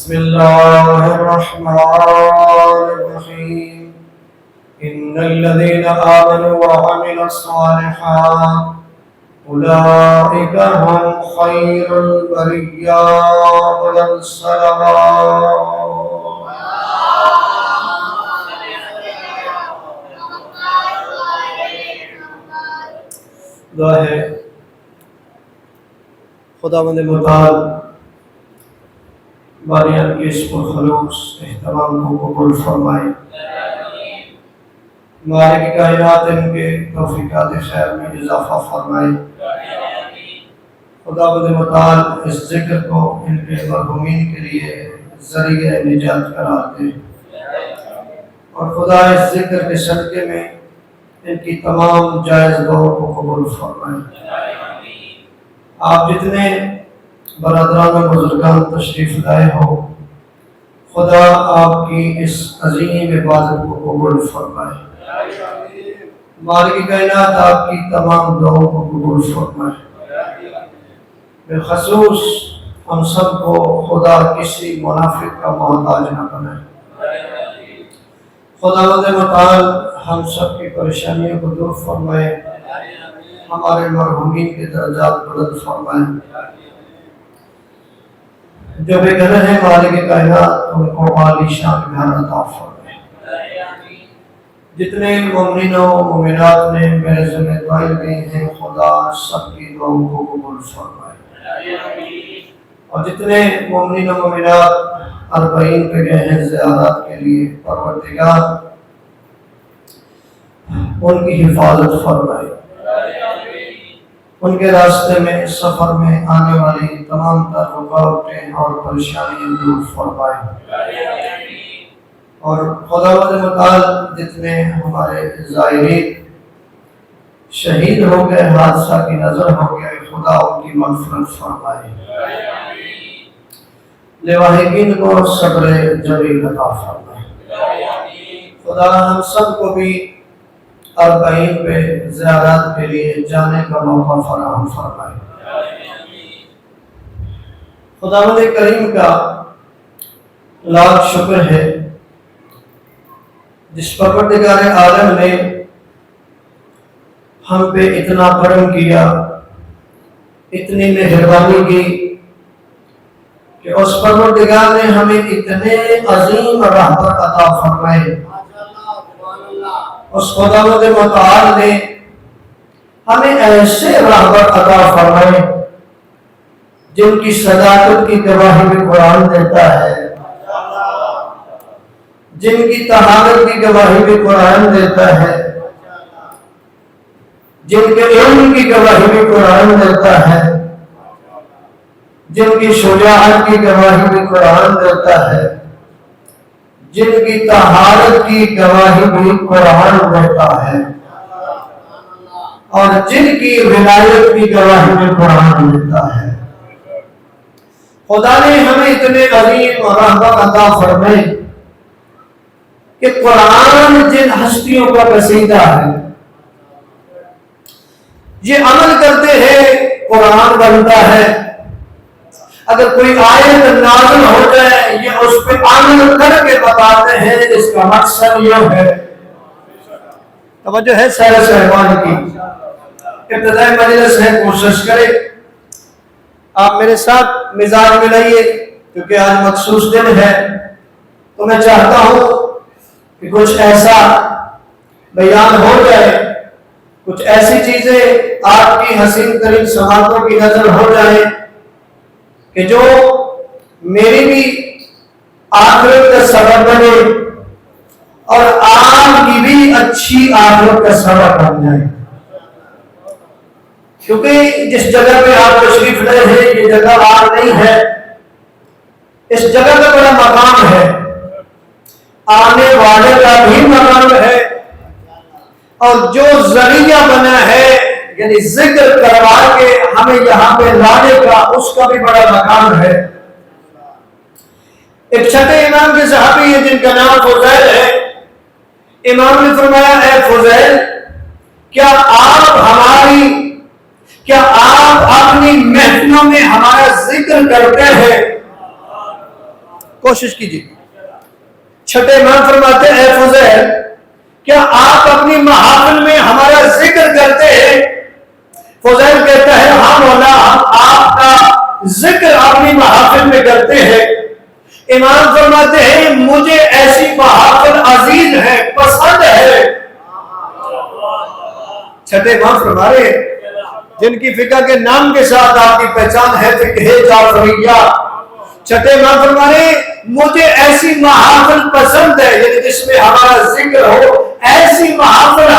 بسم الله الرحمن الرحيم إن الذين آمنوا وعملوا الصالحات أولئك هم خير البرية والسلام. دعا ہے خداوند متعال باریان کی اس پر خلوص احترام کو قبول فرمائے، مالک کائنات ان کے توفیقات خیر میں اضافہ فرمائے. خداوند متعال اس ذکر کو ان کے مرحومین کے لیے ذریعہ نجات قرار دے، اور خدا اس ذکر کے صدقے میں ان کی تمام جائز دعاؤں کو قبول فرمائے. آپ جتنے برادران و بزرگان تشریف لائے ہو، خدا آپ کی اس عظیم عبادت کو قبول فرمائے. مالک کائنات آپ کی تمام دعاؤں کو قبول فرمائے. بالخصوص ہم سب کو خدا کسی منافق کا محتاج نہ بنائے. خداوند متعال ہم سب کی پریشانیوں کو دور فرمائے، ہمارے مرحومین کے درجات بلند فرمائے. جو بے گھر ہیں مالک کائنات ان کو عالی شان گھر عطا فرمائے. جتنے مومنین و مومنات نے میرے ذمہ دعائیں دی ہیں، خدا سب کی دعاؤں کو قبول فرمائے. اور جتنے مومنین و مومنات اربعین پہ گئے ہیں زیارات کے لیے، پروردگار ان کی حفاظت فرمائے. ان کے راستے میں سفر میں آنے والی تمام تر رکاوٹیں اور پریشانیاں دور فرمائے. اور خداوند متعال جتنے ہمارے زائرین شہید ہو گئے، حادثہ کی نظر ہو گئے، خدا ان کی مغفرت فرمائے. لواحقین کو صبر جمیل عطا فرمائے. خدا ہم سب کو بھی اربعین پہ زیارات کے لیے جانے کا موقع فراہم فرمائے. خداوند کریم کا لاکھ شکر ہے جس پروردگار عالم نے ہم پہ اتنا کرم کیا، اتنی مہربانی کی کہ اس پروردگار نے ہمیں اتنے عظیم رہبر عطا فرمائے. اس خداوند متعال نے ہمیں ایسے رہبر عطا فرمائے جن کی صداقت کی گواہی بھی قرآن دیتا ہے، جن کی طہارت کی گواہی بھی قرآن دیتا ہے، جن کے علم کی گواہی بھی قرآن دیتا ہے، جن کی شجاعت کی گواہی بھی قرآن دیتا ہے، جن کی طہارت کی گواہی بھی قرآن دیتا ہے، اور جن کی ولایت کی گواہی بھی قرآن دیتا ہے. خدا نے ہمیں اتنے عظیم رہبر عطا فرمائے کہ قرآن جن ہستیوں کا قصیدہ ہے، یہ عمل کرتے ہیں قرآن بنتا ہے. اگر کوئی آیت نازل ہو جائے یہ اس پہ عمل کر کے بتاتے ہیں. اس کا مقصد یہ ہے، توجہ ہے سیر صاحبان کی، ابتدائی مجلس ہے، کوشش کرے آپ میرے ساتھ مزاج ملائیے کیونکہ آج مخصوص دن ہے. تو میں چاہتا ہوں کہ کچھ ایسا بیان ہو جائے، کچھ ایسی چیزیں آپ کی حسین ترین سماعتوں کی نظر ہو جائے کہ جو میری بھی آخرت کا سبب بنے اور آپ کی بھی اچھی آخرت کا سبب بن جائے. کیونکہ جس جگہ پہ آپ تشریف لائے ہیں یہ جگہ آپ نہیں ہے، اس جگہ کا بڑا مقام ہے، آنے والے کا بھی مقام ہے، اور جو ذریعہ بنا ہے یعنی ذکر کروا کے ہمیں یہاں پہ لانے کا، اس کا بھی بڑا مقام ہے. ایک چھٹے امام کے صحابی ہیں جن کا نام فضیل ہے. امام نے فرمایا، اے فضیل، کیا آپ اپنی محفلوں میں ہمارا ذکر کرتے ہیں؟ کوشش کیجیے. چھٹے امام فرماتے ہیں اے فضیل کیا آپ اپنی محافل میں ہمارا ذکر کرتے ہیں؟ فضیل کہتا ہے ہاں مولا ہم آپ کا ذکر اپنی محافل میں کرتے ہیں. امام فرماتے ہیں مجھے ایسی محافل عزیز ہے، پسند ہے. چھٹے امام فرما رہے جن کی فقہ کے نام کے ساتھ آپ کی پہچان ہے فقہ جعفریہ. چھٹے امام فرما رہے مجھے ایسی محافل پسند ہے، یعنی جس میں ہمارا ذکر ہو، ایسی محافل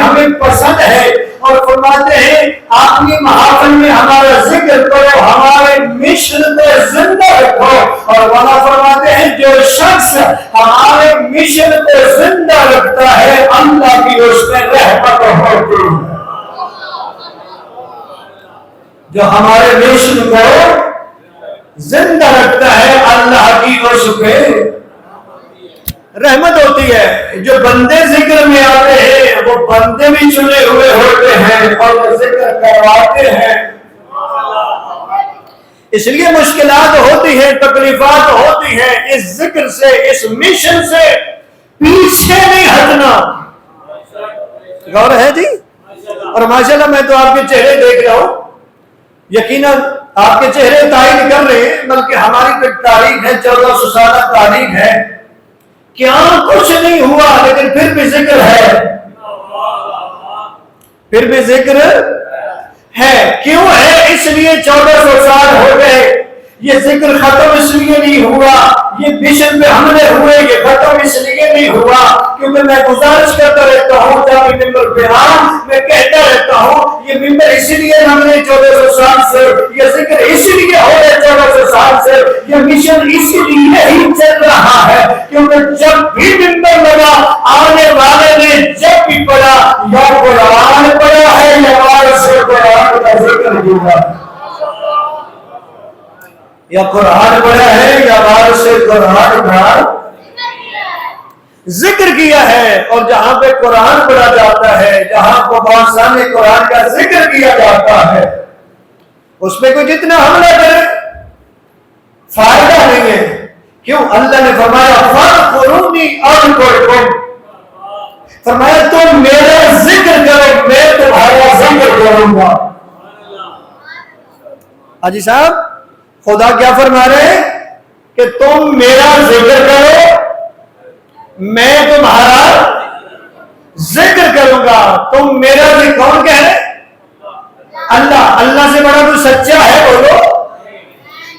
ہمیں پسند ہے. اور فرماتے ہیں آپ کی محافل میں ہمارا ذکر کرو، ہمارے مشن کو زندہ رکھو. اور وہاں فرماتے ہیں جو شخص ہمارے مشن کو زندہ رکھتا ہے اللہ کی اس میں رحمت ہوتی ہے. جو ہمارے مشن کو زندہ رکھتا ہے اللہ کی اس پہ رحمت ہوتی ہے. جو بندے ذکر میں آتے ہیں وہ بندے بھی چنے ہوئے ہوتے ہیں اور وہ ذکر کرواتے ہیں. اس لیے مشکلات ہوتی ہیں، تکلیفات ہوتی ہیں، اس ذکر سے، اس مشن سے پیچھے نہیں ہٹنا. غور ہے جی. اور ماشاءاللہ میں تو آپ کے چہرے دیکھ رہا ہوں، یقیناً آپ کے چہرے تائید کر رہے ہیں، بلکہ ہماری تو تاریخ ہے 1400 سالہ تاریخ ہے، کیا کچھ نہیں ہوا لیکن پھر بھی ذکر ہے، پھر بھی ذکر ہے. کیوں ہے؟ اس لیے 1400 سال ہو گئے. یہ ذکر ختم اس لیے نہیں ہوا، یہ مشن پہ حملے ہوئے یہ ختم اس لیے نہیں ہوا کیونکہ میں گزارش کرتا رہتا ہوں جب ممبر پہ میں کہتا رہتا ہوں یہ ممبر اسی لیے ہم نے 1400 سال سے، یہ ذکر اسی لیے ہو رہے 1400 سال سے، یہ مشن اسی لیے ہی چل رہا ہے کیونکہ جب بھی ممبر لگا آنے والے نے جب بھی پڑھا یا قرآن پڑھا ہے یا وارث قرآن کا ذکر ہوا، یا قرآن پڑھا ہے یا وارث قرآن کا ذکر کیا ہے. اور جہاں پہ قرآن پڑھا جاتا ہے، جہاں کو بادشاہ قرآن کا ذکر کیا جاتا ہے، اس پہ کوئی جتنا حملہ کرے فائدہ نہیں ہے. کیوں؟ اللہ نے فرمایا فَاذْكُرُونِي أَذْكُرْكُمْ، فرمایا تم میرا ذکر کرو میں تمہارا ذکر کروں گا. حاجی صاحب خدا کیا فرما رہے ہیں کہ تم میرا ذکر کرو میں تمہارا ذکر کروں گا. تم میرا ذکر کون کہہ رہے؟ اللہ. اللہ سے بڑا کوئی سچا ہے بولو.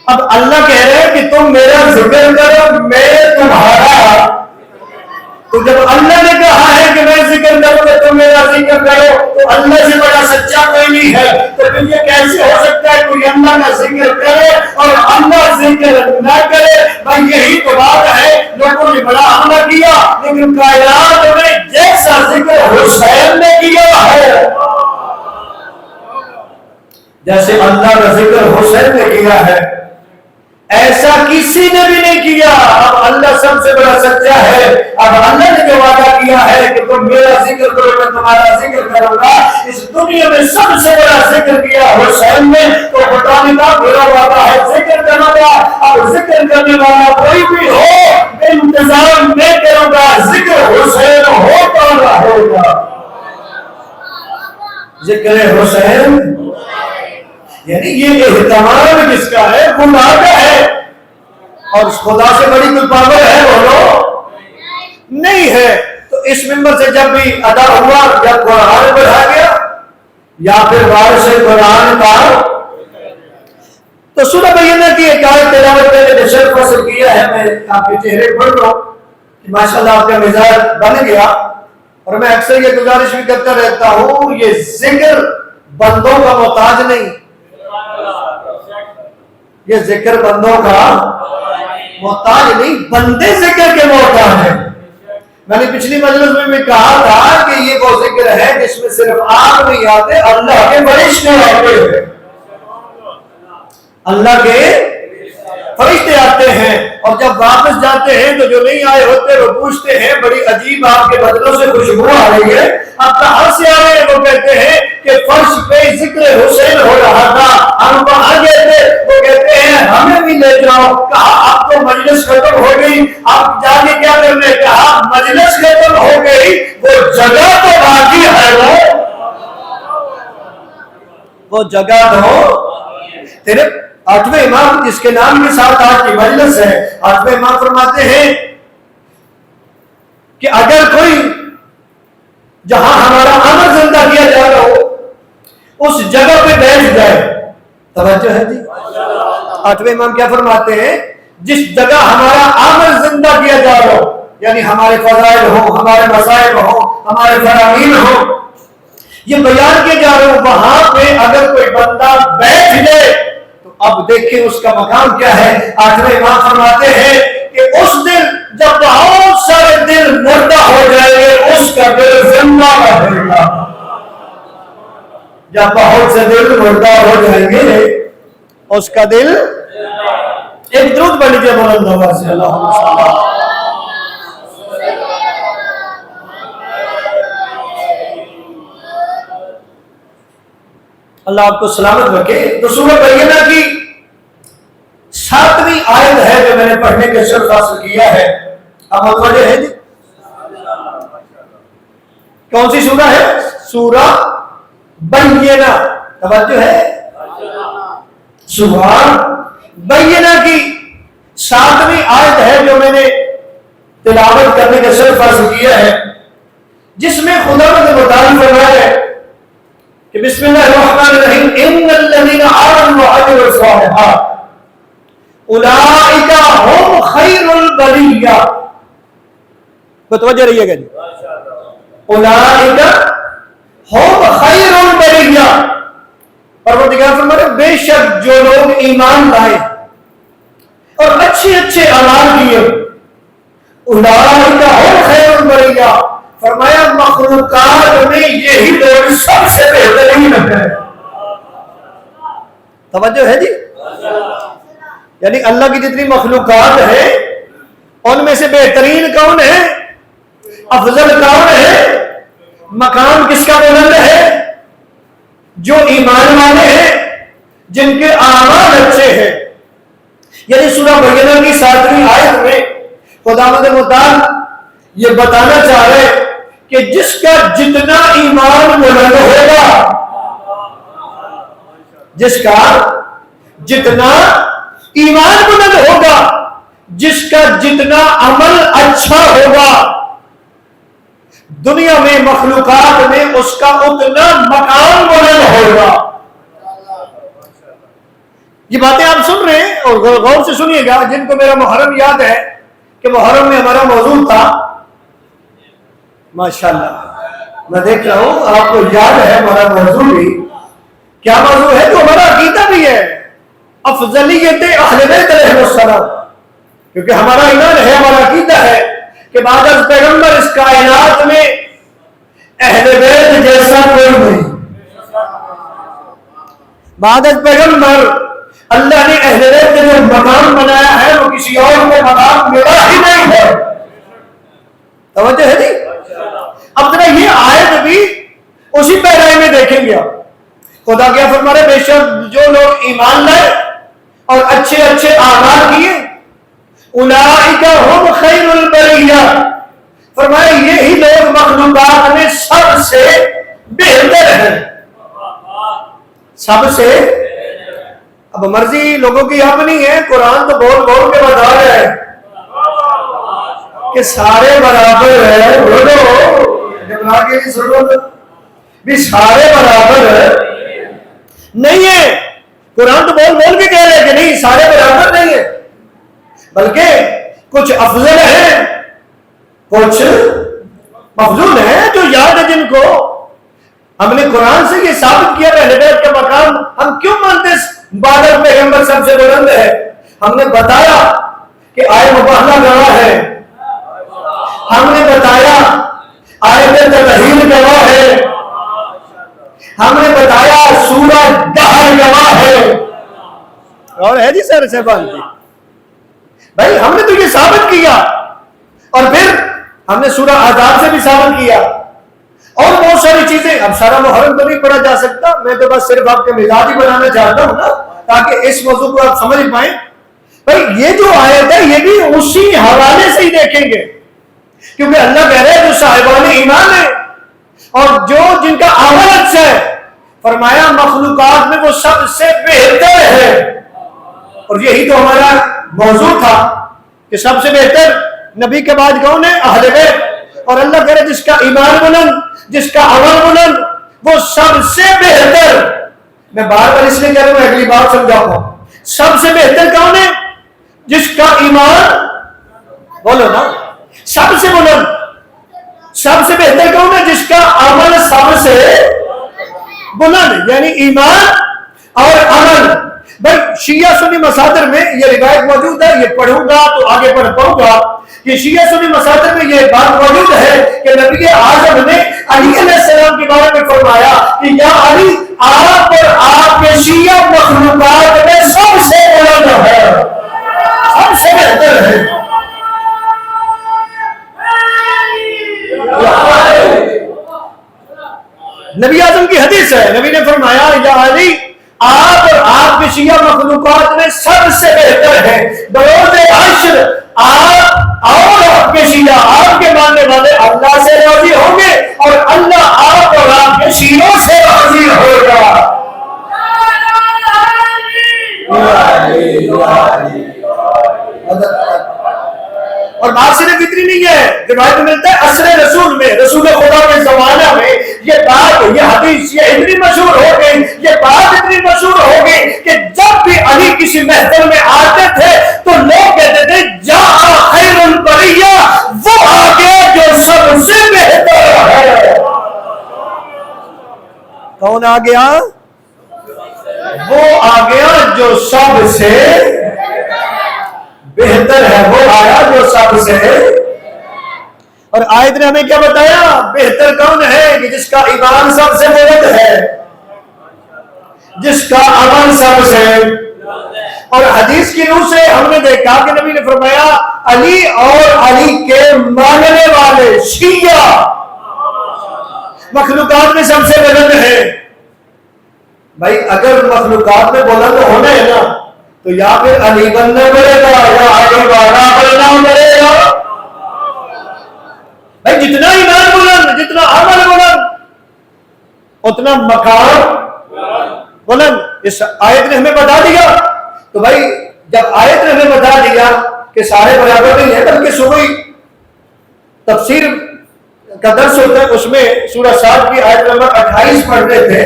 اب اللہ کہہ رہے ہیں کہ تم میرا ذکر کرو میں تمہارا. تو جب اللہ نے کہا ہے کہ میں ذکر کروں گا تم میرا ذکر کرو تو اللہ سے بڑا سچا کوئی نہیں ہے. تو پھر یہ کیسے ہو سکتا ہے کوئی اللہ کا ذکر کرے اور اللہ ذکر نہ کرے؟ بھائی یہی تو بات ہے. لوگوں نے بڑا حملہ کیا لیکن کائنات میں جیسا ذکر حسین نے کیا ہے، جیسے اللہ کا ذکر حسین نے کیا ہے، ایسا کسی نے بھی نہیں کیا. اب اللہ سب سے بڑا سچا ہے. اب اللہ نے جو وعدہ کیا ہے کہ تم میرا ذکر کرو میں تمہارا ذکر کروں گا، اس دنیا میں سب سے بڑا ذکر کیا حسین نے، تو بتانے کا میرا وعدہ ہے ذکر کرنا کا. اب ذکر کرنے والا کوئی بھی ہو انتظام میں کروں گا، ذکر حسین ہوتا رہے گا. ذکر حسین یعنی یہ اہتمام جس کا ہے خدا کا ہے. اور اس خدا سے بڑی کوئی پاور ہے بولو؟ نہیں ہے. تو اس ممبر سے جب بھی ادا ہوا یا قرآن پڑھا گیا یا پھر وارث قرآن کا تو سورہ بینہ کی ایک آیت تلاوت میں نے شرف حاصل کیا ہے. میں آپ کے چہرے پڑھ رہا ہوں کہ ماشاءاللہ آپ کا مزاج بن گیا. اور میں اکثر یہ گزارش بھی کرتا رہتا ہوں یہ ذکر بندوں کا محتاج نہیں، یہ ذکر بندوں کا محتاج نہیں، بندے ذکر کے محتاج ہیں. میں نے پچھلی مجلس میں بھی کہا تھا کہ یہ وہ ذکر ہے جس میں صرف آپ نہیں آتے، اللہ کے فرشتے آتے ہیں. اللہ کے فرشتے آتے ہیں اور جب واپس جاتے ہیں تو جو نہیں آئے ہوتے وہ پوچھتے ہیں بڑی عجیب آپ کے بدنوں سے خوشبو آ رہی ہے، آپ کہاں سے آ رہے ہیں؟ وہ کہتے ہیں کہ فرش پہ ذکر حسین ہو رہا تھا، ہم وہاں گئے تھے۔ وہ کہتے ہیں ہمیں بھی لے جاؤ۔ کہا اب تو مجلس ختم ہو گئی، آپ جا کے کیا کرنے؟ کہا مجلس ختم ہو گئی، وہ جگہ تو باقی ہے، وہ جگہ تو تیرے۔ آٹھویں امام جس کے نام کے ساتھ آج کی مجلس ہے، آٹھویں امام فرماتے ہیں کہ اگر کوئی جہاں ہمارا عمل زندہ کیا جا رہا ہو اس جگہ پہ بیٹھ جائے، توجہ ہے جی، آٹھویں امام کیا فرماتے ہیں؟ جس جگہ ہمارا عمل زندہ کیا جا رہا ہو، یعنی ہمارے فضائل ہوں، ہمارے مسائل ہوں، ہمارے فرامین ہوں، یہ بیان کیا جا رہا ہو، وہاں پہ اگر کوئی بندہ بیٹھ جائے تو اب دیکھیں اس کا مقام کیا ہے۔ آٹھویں امام فرماتے ہیں کہ اس دن جب بہت سارے دل مردہ ہو جائیں گے اس کا دل زندہ رہے گا۔ جب بہت سے دل مردہ ہو جائیں گے اس کا دل، ایک درود پڑھ لیجیے بلند آواز سے، اللہم صل علی۔ اللہ آپ کو سلامت رکھے۔ تو سورہ بینہ کی 7ویں آیت ہے جو میں نے پڑھنے کے شرف حاصل کیا ہے۔ اب متوجہ ہے جی؟ کون سی سورہ ہے؟ سورہ بینہ، توجہ ہے؟ سورہ بینہ کی 7ویں آیت ہے جو میں نے تلاوت کرنے کا شرف حاصل کیا ہے، جس میں خدا نے متعارف فرمایا ہے کہ بسم اللہ الرحمن الرحیم ان الذین آمنوا وعملوا الصالحات اولئک هم خیر البریہ۔ متوجہ رہیے گا جی، اولئک هم خیر البریہ۔ پروردگار فرماتے ہیں بے شک جو لوگ ایمان لائے اور اچھے اچھے اعمال کیے، اولئک هم خیر البریہ، فرمایا مخلوقات میں یہی لوگ سب سے بہترین ہے۔ توجہ ہے جی؟ یعنی اللہ کی جتنی مخلوقات ہیں ان میں سے بہترین کون ہے؟ افضل کون ہے؟ مقام کس کا بلند ہے؟ جو ایمان والے ہیں، جن کے اعمال اچھے ہیں۔ یعنی سورہ بینہ کی 7ویں آیت میں خداوند متعال یہ بتانا چاہ رہے کہ جس کا جتنا ایمان بلند ہوگا، جس کا جتنا ایمان بلند ہوگا، جس کا جتنا عمل اچھا ہوگا، دنیا میں مخلوقات میں اس کا اتنا مقام بلند ہوگا۔ یہ باتیں آپ سن رہے ہیں اور غور سے سنیے گا۔ جن کو میرا محرم یاد ہے کہ محرم میں ہمارا موضوع تھا، ماشاءاللہ میں دیکھ رہا ہوں آپ کو یاد ہے ہمارا موضوع بھی کیا موضوع ہے، جو ہمارا عقیدہ بھی ہے، افضلیت اہل بیت علیہ السلام، کیونکہ ہمارا ایمان ہے، ہمارا عقیدہ ہے کہ بعد از پیغمبر اس کائنات میں اہل بیت جیسا کوئی نہیں۔ بعد از پیغمبر اللہ نے اہل بیت کا جو مقام بنایا ہے وہ کسی اور کو مقام ملا ہی نہیں ہے۔ توجہ ہے جی؟ اب ذرا یہ آیت بھی اسی پیرائی میں دیکھیں گے۔ خدا کیا فرما رہے؟ بے شک جو لوگ ایمان لائے اور اچھے اچھے اعمال کیے، اولئک هم خیر البریہ، فرمایا یہی لوگ مخلوقات میں سب سے بہتر ہیں، سب سے۔ اب مرضی لوگوں کی اپنی ہے، قرآن تو بول بول کے بتا رہا ہے کہ سارے برابر ہیں، بولو بھی سارے برابر نہیں ہے۔ قرآن تو بول بول کے کہہ رہے کہ نہیں سارے برابر نہیں ہے، بلکہ کچھ افضل ہیں، کچھ مفضول ہیں، جو یاد ہے جن کو ہم نے قرآن سے یہ ثابت کیا اہل بیت کا مقام ہم کیوں مانتے بعد پیغمبر سب سے بلند ہے۔ ہم نے بتایا کہ آئے مباہلہ گواہ ہے، ہم نے بتایا آیت تطہیر گواہ ہے، ہم نے بتایا سورہ دہر گواہ ہے، اور ہے جی سر سے بات کی بھائی ہم نے تو یہ ثابت کیا، اور پھر ہم نے سورہ احزاب سے بھی ثابت کیا، اور بہت ساری چیزیں. اب سارا محرم تو نہیں پڑھا جا سکتا، میں تو بس صرف آپ کے مزاج ہی بنانا چاہتا ہوں نا، تاکہ اس موضوع کو آپ سمجھ پائیں. بھائی یہ جو آیت ہے یہ بھی اسی حوالے سے ہی دیکھیں گے، کیونکہ اللہ کہہ رہے ہیں جو صاحبان ایمان ہے اور جو جن کا عمل اچھا ہے، فرمایا مخلوقات میں وہ سب سے بہتر ہے. اور یہی تو ہمارا موضوع تھا کہ سب سے بہتر نبی کے بعد کون ہے؟ اہل بیت. اور اللہ کہہ رہے جس کا ایمان بلند، جس کا عمل بلند، وہ سب سے بہتر. میں بار بار اس لیے کہہ رہا ہوں، اگلی بات سمجھاؤں گا. سب سے بہتر کون ہے؟ جس کا ایمان، بولو نا، سب سے بلند. سب سے بہتر کون ہے؟ جس کا عمل سب سے بلند، یعنی ایمان اور عمل. بھائی شیعہ سنی مصادر میں یہ روایت موجود ہے، یہ پڑھوں گا تو آگے پڑھ پاؤں گا. یہ شیعہ سنی مصادر میں یہ بات موجود ہے کہ نبی اعظم نے علی علیہ السلام کے بارے میں فرمایا کہ یا علی، آپ اور آپ کے شیعہ مخلوقات میں سب سے بلند ہے، سب سے بہتر ہے. نبی اعظم کی حدیث ہے، نبی نے فرمایا یا علی، آپ اور آپ کے شیعہ مخلوقات میں سب سے بہتر ہے. بروز حشر آپ اور آپ کے شیعہ، آپ کے ماننے والے اللہ سے راضی ہوں گے اور اللہ آپ اور آپ کے شیعوں سے راضی ہوگا. اور بات صرف اتنی نہیں ہے، روایت میں ملتا ہے عصر رسول میں، رسول خدا کے زمانہ میں یہ بات، یہ حدیث یہ اتنی مشہور ہو گئی، یہ بات اتنی مشہور ہو گئی کہ جب بھی علی کسی محفل میں آتے تھے تو لوگ کہتے تھے جا خیر البریہ، وہ آگے جو سب سے بہتر ہے. کون آ گیا؟ وہ آ گیا جو سب سے بہتر ہے، وہ آیا جو سب سے. اور آیت نے ہمیں کیا بتایا؟ بہتر کون ہے؟ کہ جس کا ایمان سب سے بلند ہے، جس کا عمل سب سے. اور حدیث کی روح سے ہم نے دیکھا کہ نبی نے فرمایا علی اور علی کے ماننے والے شیعہ مخلوقات میں سب سے بلند ہے. بھائی اگر مخلوقات میں بلند ہونا ہے نا تو یا پھر علی بننا پڑے گا یا علی والا بننا پڑے گا. بھائی جتنا ایمان بلند، جتنا عمل بلند، اتنا مقام بلند. اس آیت نے ہمیں بتا دیا. تو بھائی جب آیت نے ہمیں بتا دیا کہ سارے برابر نہیں ہیں، بلکہ صبح تفسیر کا درس ہوتا ہے، اس میں سورہ صاد کی آیت نمبر 28 پڑھ رہے تھے،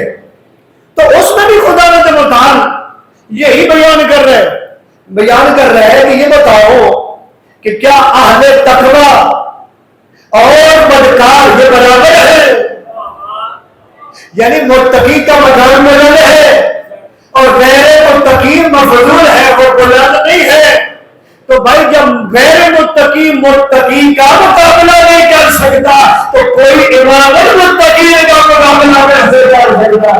تو اس میں بھی خدا متعال یہی بیان کر رہے ہیں کہ یہ بتاؤ کہ کیا اہل تقوی اور بدکار یہ برابر ہے؟ یعنی متقی کا مقام بلند ہے اور غیر متقی مفضول ہے، وہ بلند نہیں ہے. تو بھائی جب غیر متقی کا مقابلہ نہیں کر سکتا تو کوئی امام المتقین کا مقابلہ کیسے کر سکتا؟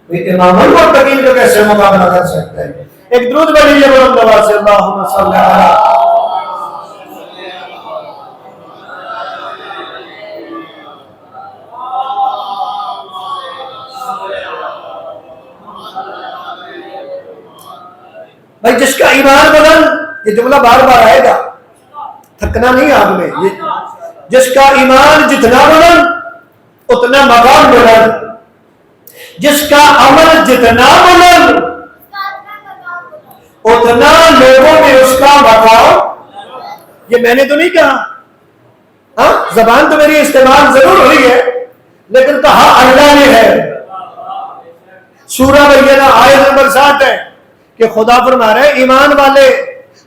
امام المتقین کو کیسے مقابلہ کر سکتے ہیں؟ ایک درود پڑھیے بلند آواز سے، اللہم صلی علی. بھائی جس کا ایمان بلند، یہ جملہ بار بار آئے گا، تھکنا نہیں آپ نے. جس کا ایمان جتنا بلند اتنا مقام بلند، جس کا عمل جتنا بلند اتنا لوگوں میں اس کا مقام. یہ میں نے تو نہیں کہا، ہاں زبان تو میری استعمال ضرور ہوئی ہے لیکن کہا اللہ نے ہے. سورہ بینہ آیت نمبر 7 ہے کہ خدا فرما رہے ہیں ایمان والے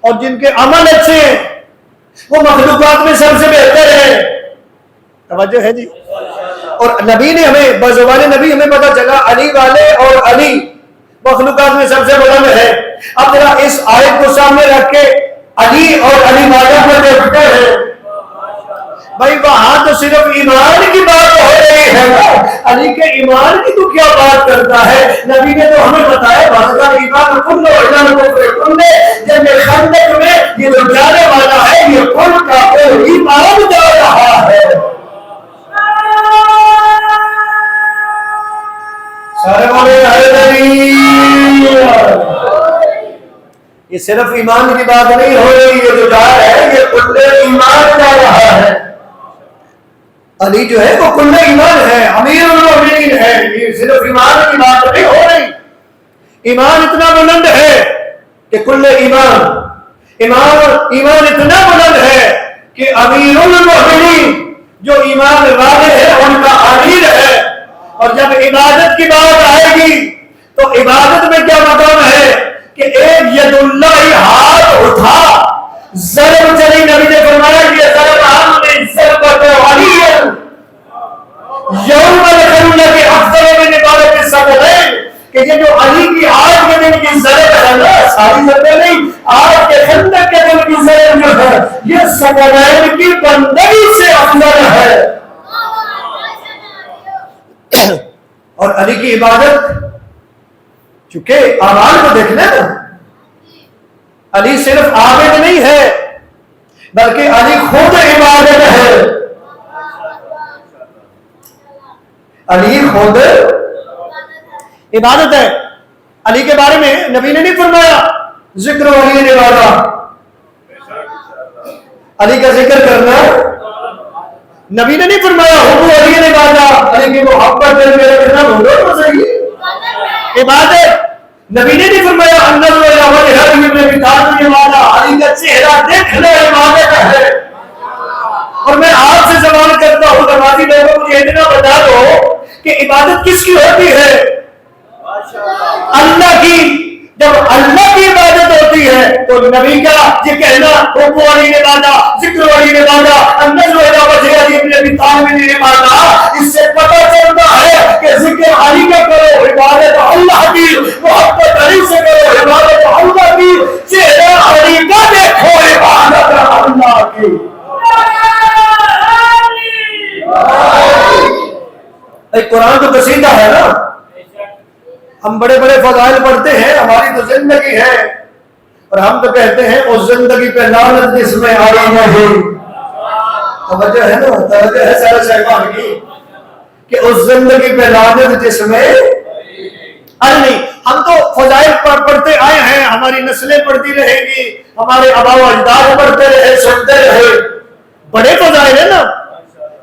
اور جن کے عمل اچھے ہیں وہ مخلوقات میں سب سے بہتر ہے. توجہ ہے جی. اور نبی نے ہمیں بزبان نبی ہمیں پتا چلا علی والے اور علی مخلوقات میں سب سے بلند ہے. اب ذرا اس آیت کو سامنے رکھ کے علی اور علی والے کو دیکھتے ہیں. بھائی وہاں تو صرف ایمان کی بات ہو رہی ہے نا، علی کے ایمان کی تو کیا بات کرتا ہے؟ نبی نے تو ہمیں بتایا بھارت ایمان کل جب خندق میں یہ جو جانے والا ہے یہ کل کا کل ایمان جا رہا ہے۔ سارے والے یہ صرف ایمان کی بات نہیں ہو رہی، یہ جو جا رہا ہے یہ کل ایمان جا رہا ہے۔ علی جو ہے وہ کل ایمان ہے، امیر المومنین ہے، یہ صرف ایمان کی بات نہیں ہو رہی۔ ایمان اتنا بلند ہے کہ کل ایمان اتنا بلند ہے کہ امیر المومنین جو ایمان والے ہیں ان کا امیر ہے۔ اور جب عبادت کی بات آئے گی تو عبادت میں کیا مقام ہے کہ ایک ید اللہ ہاتھ اٹھا ضرب چلی، نبی نے فرمایا کہ ضرب ہم نے ضرب علی یوم الخلہ کے افضل من عبادت الصدقین، کہ یہ جو علی کی آج کے دن کی ضرب ہے نا، ساری ضربیں نہیں، آج کے خندق کے دن کی ضرب جو ہے یہ صدقین کی بندگی سے افضل ہے۔ اور علی کی عبادت چونکہ اعمال کو دیکھنا نا، علی صرف عابد نہیں ہے بلکہ علی خود عبادت ہے۔ علی خود عبادت ہے۔ علی کے بارے میں نبی نے نہیں فرمایا ذکر علی عبادت، علی کا ذکر کرنا نبی نے نہیں فرمایا حب علی عبادت، علی کی محبت دل میں رکھنا بولو تو صحیح عبادت۔ نبی نے نہیں فرمایا النظر الى وجه علی ابن ابی طالب عبادت، علی کا چہرہ دیکھنا عبادت ہے۔ اور میں آپ سے سوال کرتا ہوں نمازی لوگوں، مجھے اتنا بتا دو کہ عبادت کس کی ہوتی ہے؟ اللہ کی۔ جب اللہ کی عبادت ہوتی ہے تو نبی کا یہ کہنا حب علی عبادت، ذکر علی عبادت، النظر الی وجه علی ابن ابی طالب عبادت، اس سے پتہ چلتا ہے کہ ذکر علی کا کرو عبادت اللہ کی، محبت علی سے کرو عبادت اللہ کی، چہرہ علی کا دیکھو عبادت اللہ کی۔ قرآن تو کشیدہ ہے نا، ہم بڑے بڑے فضائل پڑھتے ہیں، ہماری تو زندگی ہے، اور ہم تو کہتے ہیں اس زندگی پہ لعنت جس میں آئی نہیں۔ توجہ ہے نا، توجہ ہے سارے صاحبان کی کہ اس زندگی پہ لعنت جس میں ارے نہیں، ہم تو فضائل پڑھتے آئے ہیں، ہماری نسلیں پڑھتی رہیں گی، ہمارے آباء و اجداد پڑھتے رہے، سنتے رہے، بڑے فضائل ہیں نا۔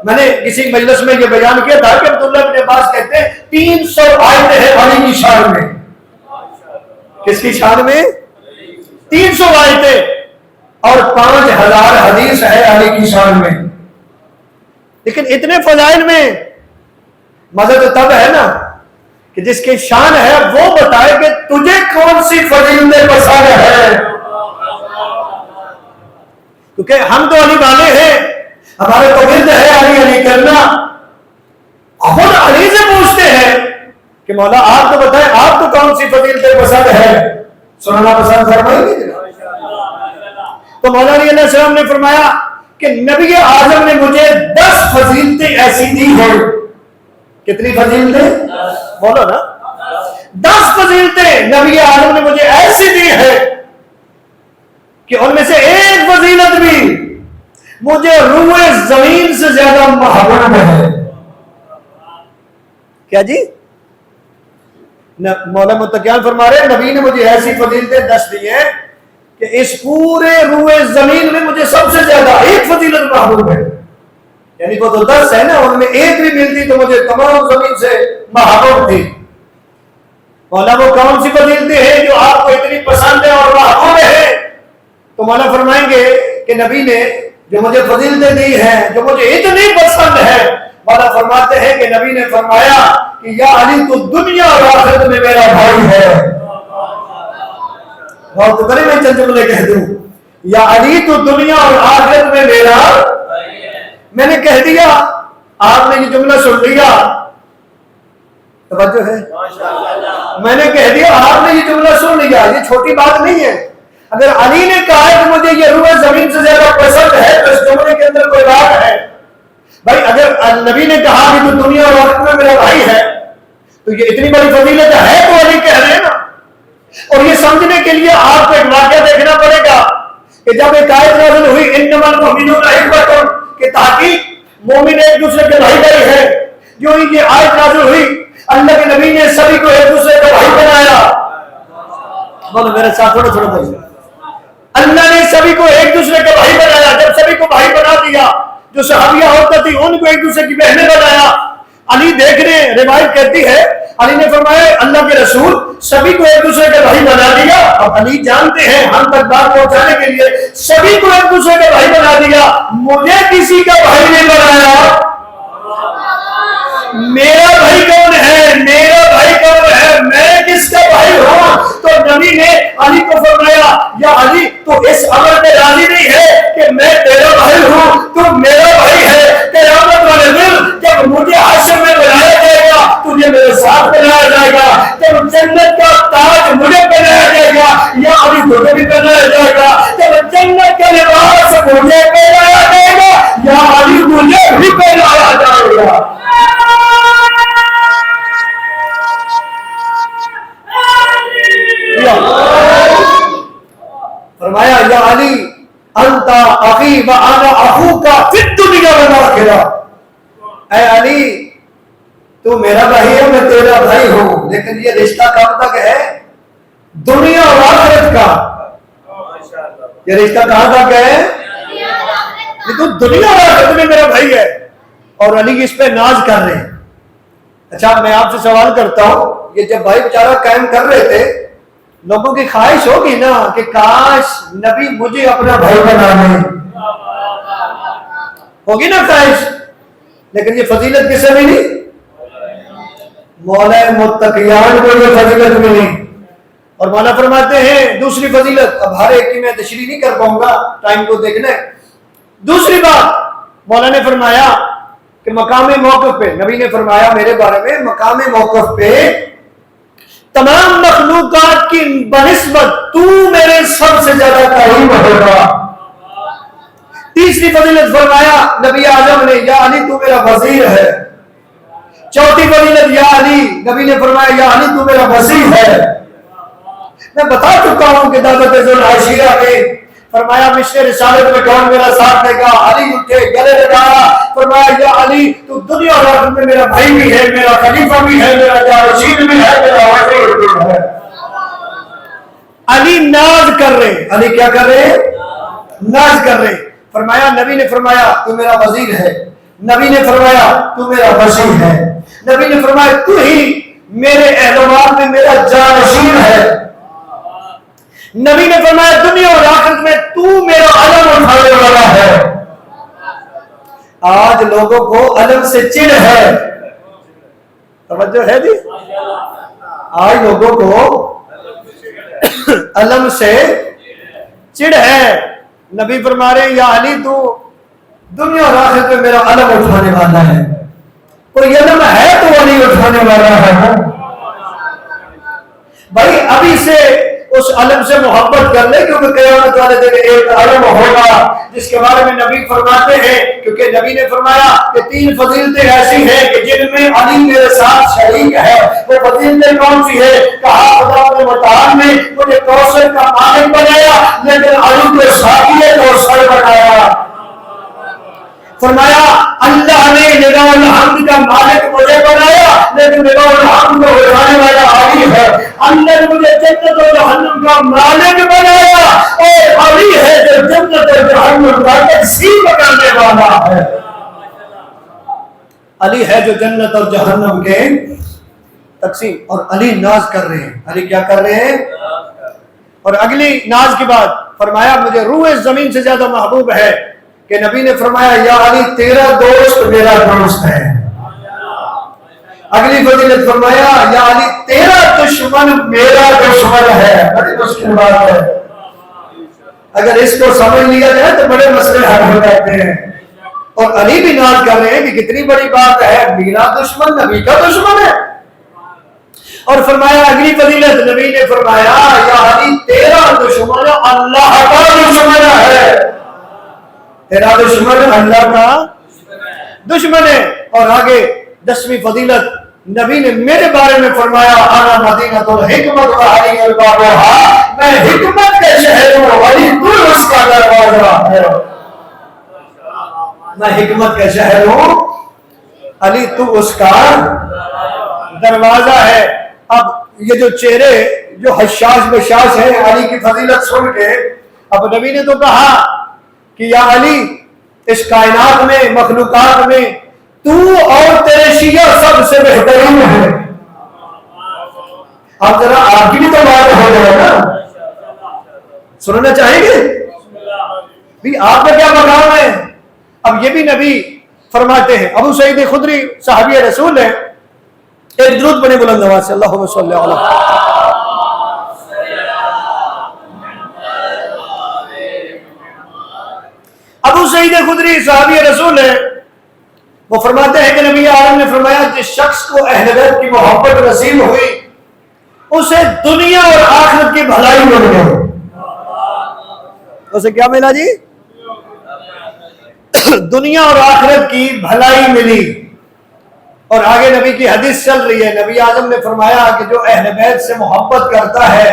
میں نے کسی مجلس میں یہ بیان کیا تھا کہ عبداللہ بن عباس کہتے ہیں 300 آیتیں ہیں علی کی شان میں۔ کس کی شان میں؟ 300 آیتیں اور 5000 حدیث ہے علی کی شان میں۔ لیکن اتنے فضائل میں مزہ تو تب ہے نا کہ جس کی شان ہے وہ بتائے کہ تجھے کون سی فضیلت پسند ہے، کیونکہ ہم تو علی والے ہیں، ہمارے تو ورد ہے علی علی کرنا۔ خود علی سے پوچھتے ہیں کہ مولا آپ تو بتائیں آپ تو کون سی فضیلت پسند ہے، سننا پسند فرمائیں گے؟ تو مولا علی علیہ السلام نے فرمایا کہ نبی اعظم نے مجھے 10 فضیلتیں ایسی دی ہیں۔ کتنی فضیلتیں؟ بولو نا، 10 فضیلتیں نبی اعظم نے مجھے ایسی دی ہیں کہ ان میں سے ایک فضیلت بھی مجھے روئے زمین سے زیادہ محبوب ہے۔ کیا جی؟ مولا متقیان فرما رہے ہیں نبی نے مجھے ایسی فضیلتیں 10 دی ہیں کہ اس پورے روئے زمین میں مجھے سب سے زیادہ ایک فضیلت محبوب ہے، یعنی وہ تو 10 ہے نا، ان میں ایک بھی ملتی تو مجھے تمام زمین سے محبوب تھی۔ مولا وہ کون سی فضیلتیں ہیں جو آپ کو اتنی پسند ہے اور محبوب ہے؟ تو مولا فرمائیں گے کہ نبی نے جو مجھے فضیلتیں دی ہیں جو مجھے اتنی پسند ہے، مولا فرماتے ہیں کہ نبی نے فرمایا کہ یا علی تو دنیا اور آخرت میں میرا بھائی ہے۔ اور تو کرے میں چند جملے کہہ دوں، یا علی تو دنیا اور آخرت میں میرا، میں نے کہہ دیا، آپ نے یہ جملہ سن لیا، توجہ ہے، میں نے کہہ دیا آپ نے یہ جملہ سن لیا، یہ چھوٹی بات نہیں ہے۔ اگر علی نے کہا کہ مجھے یہ روح زمین سے زیادہ پسند ہے تو اس جملے کے اندر کوئی بات ہے، بھائی اگر نبی نے کہا کہ تو دنیا اور آخرت میں میرا بھائی ہے تو یہ اتنی بڑی فضیلت ہے تو علی کہہ رہے ہیں نا. اور یہ سمجھنے کے لیے آپ کو ایک واقعہ دیکھنا پڑے گا کہ جب ایک آیت نازل ہوئی انما المؤمنون اخوۃ کہ تحقیق مومن ایک دوسرے کے بھائی بھائی ہے. جو یہ آیت نازل ہوئی اللہ کے نبی نے سبھی کو ایک دوسرے کا بھائی بنایا. بولو میرے ساتھ تھوڑا تھوڑا بولو. اللہ نے سبھی کو ایک دوسرے کا بھائی بنایا. جب سبھی کو بھائی بنا دیا جو صحابیہ ہوتا تھی ان کو ایک دوسرے کی بہنیں بنایا. علی دیکھ رہے ہیں روایت کہتی ہے علی نے فرمایا اللہ کے رسول سبھی کو ایک دوسرے کا بھائی بنا دیا. اب علی جانتے ہیں ہم تک بات پہنچانے کے لیے سبھی کو ایک دوسرے کا بھائی بنا دیا. مجھے کسی کا بھائی نہیں بنایا. میرا بھائی کون ہے؟ میرا بھائی کون ہے؟ میں کس کا بھائی ہوں؟ تو نبی نے علی کو فرمایا یا علی تو اس امر میں راضی نہیں ہے کہ میں تیرا بھائی ہوں تو میرا بھائی ہے. قیامت والے دن جب مجھے حشر میں بنایا جائے گا تجھے میرے ساتھ بنایا جائے گا. جب جنت کا تاج مجھے پہنایا جائے گا یا علی تجھے بھی پہنایا جائے گا. جب جنت کا لباس مجھے پہنایا جائے گا یا علی تجھے بھی پہنایا جائے گا. فرمایا یا علی انت اخی و انا اخوک فی الدنیا والآخرہ. اے علی تو میرا بھائی ہے میں تیرا بھائی ہوں لیکن یہ رشتہ کب تک ہے؟ دنیا اور آخرت کا. یہ رشتہ کہاں تک ہے؟ یہ تو دنیا اور آخرت میں میرا بھائی ہے. اور علی اس پہ ناز کر رہے ہیں. اچھا میں آپ سے سوال کرتا ہوں یہ جب بھائی بیچارہ قائم کر رہے تھے لوگوں کی خواہش ہوگی نا کہ کاش نبی مجھے اپنا بھائی بنا لے. ہوگی نا خواہش. لیکن یہ فضیلت کسے ملی؟ مولا متقیان کو یہ فضیلت ملی. اور مولا فرماتے ہیں دوسری فضیلت اب ہر ایک کی میں تشریح نہیں کر پاؤں گا ٹائم کو دیکھنا ہے. دوسری بات مولا نے فرمایا کہ مقام موقف پہ نبی نے فرمایا میرے بارے میں مقام موقف پہ تمام مخلوقات کی بنسبت تو میرے سب سے زیادہ قریب ہوگا. تیسری فضیلت فرمایا نبی اعظم نے یا علی تو میرا وزیر ہے. چوتھی فضیلت یا علی نبی نے فرمایا یا علی تو میرا وزیر ہے. میں بتا چکا ہوں کہ دعوت ذوالعشیرہ میں فرمایا مشن رسالت میں کون میرا ساتھ دے گا. علی اٹھے گلے لگایا فرمایا یا علی تو دنیا اور آخرت میں میرا بھائی بھی ہے میرا خلیفہ بھی ہے میرا جانشین بھی ہے میرا وزیر بھی ہے. علی ناز کر رہے. علی کیا کر رہے؟ ناز کر رہے. فرمایا نبی نے فرمایا تو میرا وزیر ہے. نبی نے فرمایا تو میرا وزیر ہے. نبی نے فرمایا تو ہی میرے اہلوار میں میرا جانشین ہے. نبی نے فرمایا دنیا اور آخرت میں تو میرا علم اٹھانے والا ہے. آج لوگوں کو علم سے چڑ ہے. توجہ ہے جی. آج لوگوں کو علم سے چڑ ہے. نبی فرما رہے ہیں یا علی تو دنیا اور آخرت میں میرا علم اٹھانے والا ہے. کوئی علم ہے تو علی اٹھانے والا ہے. بھائی ابھی سے اس علم سے محبت کر لے کیونکہ قیامت والے دن ایک علم ہوگا جس کے بارے میں نبی فرماتے ہیں کیونکہ نبی نے فرمایا کہ 3 فضیلتیں ایسی ہیں کہ جن میں علی میرے ساتھ شریک ہے. وہ فضیلتیں کون سی ہے؟ کہا خدا متعال نے مجھے کوثر کا مالک بنایا لیکن علی کو ساقی کوثر بنایا. فرمایا اللہ نے نگاہ الحمد کا مالک مجھے بنایا لیکن نگاہ الحمد کو اٹھانے والا علی ہے. اللہ نے مجھے جنت اور جہنم کا مالک بنایا اور علی ہے جو جنت اور جہنم کا تقسیم کرنے والا ہے. علی ہے جو جنت اور جہنم کے تقسیم. اور علی ناز کر رہے ہیں. علی کیا کر رہے ہیں؟ اور اگلی ناز کی بات فرمایا مجھے روح زمین سے زیادہ محبوب ہے کہ نبی نے فرمایا یا علی تیرا دوست میرا دوست ہے. اگلی فضیلت فرمایا یا علی تیرا دشمن میرا دشمن ہے. بڑی مشکل بات ہے. اگر اس کو سمجھ لیا جائے تو بڑے مسئلے حل ہو جاتے ہیں. اور علی بھی ناز کر رہے ہیں کہ کتنی بڑی بات ہے میرا دشمن نبی کا دشمن ہے. اور فرمایا اگلی فضیلت نبی نے فرمایا یا علی تیرا دشمن اللہ کا دشمن ہے. تیرا دشمن اللہ کا. دشمن ہے. اور آگے 10ویں فضیلت نبی نے میرے بارے میں فرمایا انا مدینۃ الحکمت وعلی البابها، میں حکمت کے شہر ہوں ولی تو اس کا دروازہ ہے. میں حکمت کا شہر ہوں علی تو اس کا دروازہ ہے. اب یہ جو چہرے جو حشاش بشاش ہے علی کی فضیلت سن کے، اب نبی نے تو کہا کہ یا علی اس کائنات میں مخلوقات میں تو اور تیرے شیعہ سب سے بہترین ہے. اب ذرا آپ کی بھی تو بات ہو جائے نا، سننا چاہیں گے بھی آپ کا کیا مقام ہے. اب یہ بھی نبی فرماتے ہیں. ابو سعید خدری صحابی رسول ہے. ایک درود پڑھیں بلند آواز سے، اللہم صلی علی ابو سعید خدری صحابی رسول ہے. وہ فرماتے ہیں کہ نبی عالم نے فرمایا جس شخص کو اہل بیت کی محبت نصیب ہوئی اسے دنیا اور آخرت کی بھلائی مل گئی. اسے کیا ملا جی؟ دنیا اور آخرت کی بھلائی ملی. اور آگے نبی کی حدیث چل رہی ہے. نبی اعظم نے فرمایا کہ جو اہل بیت سے محبت کرتا ہے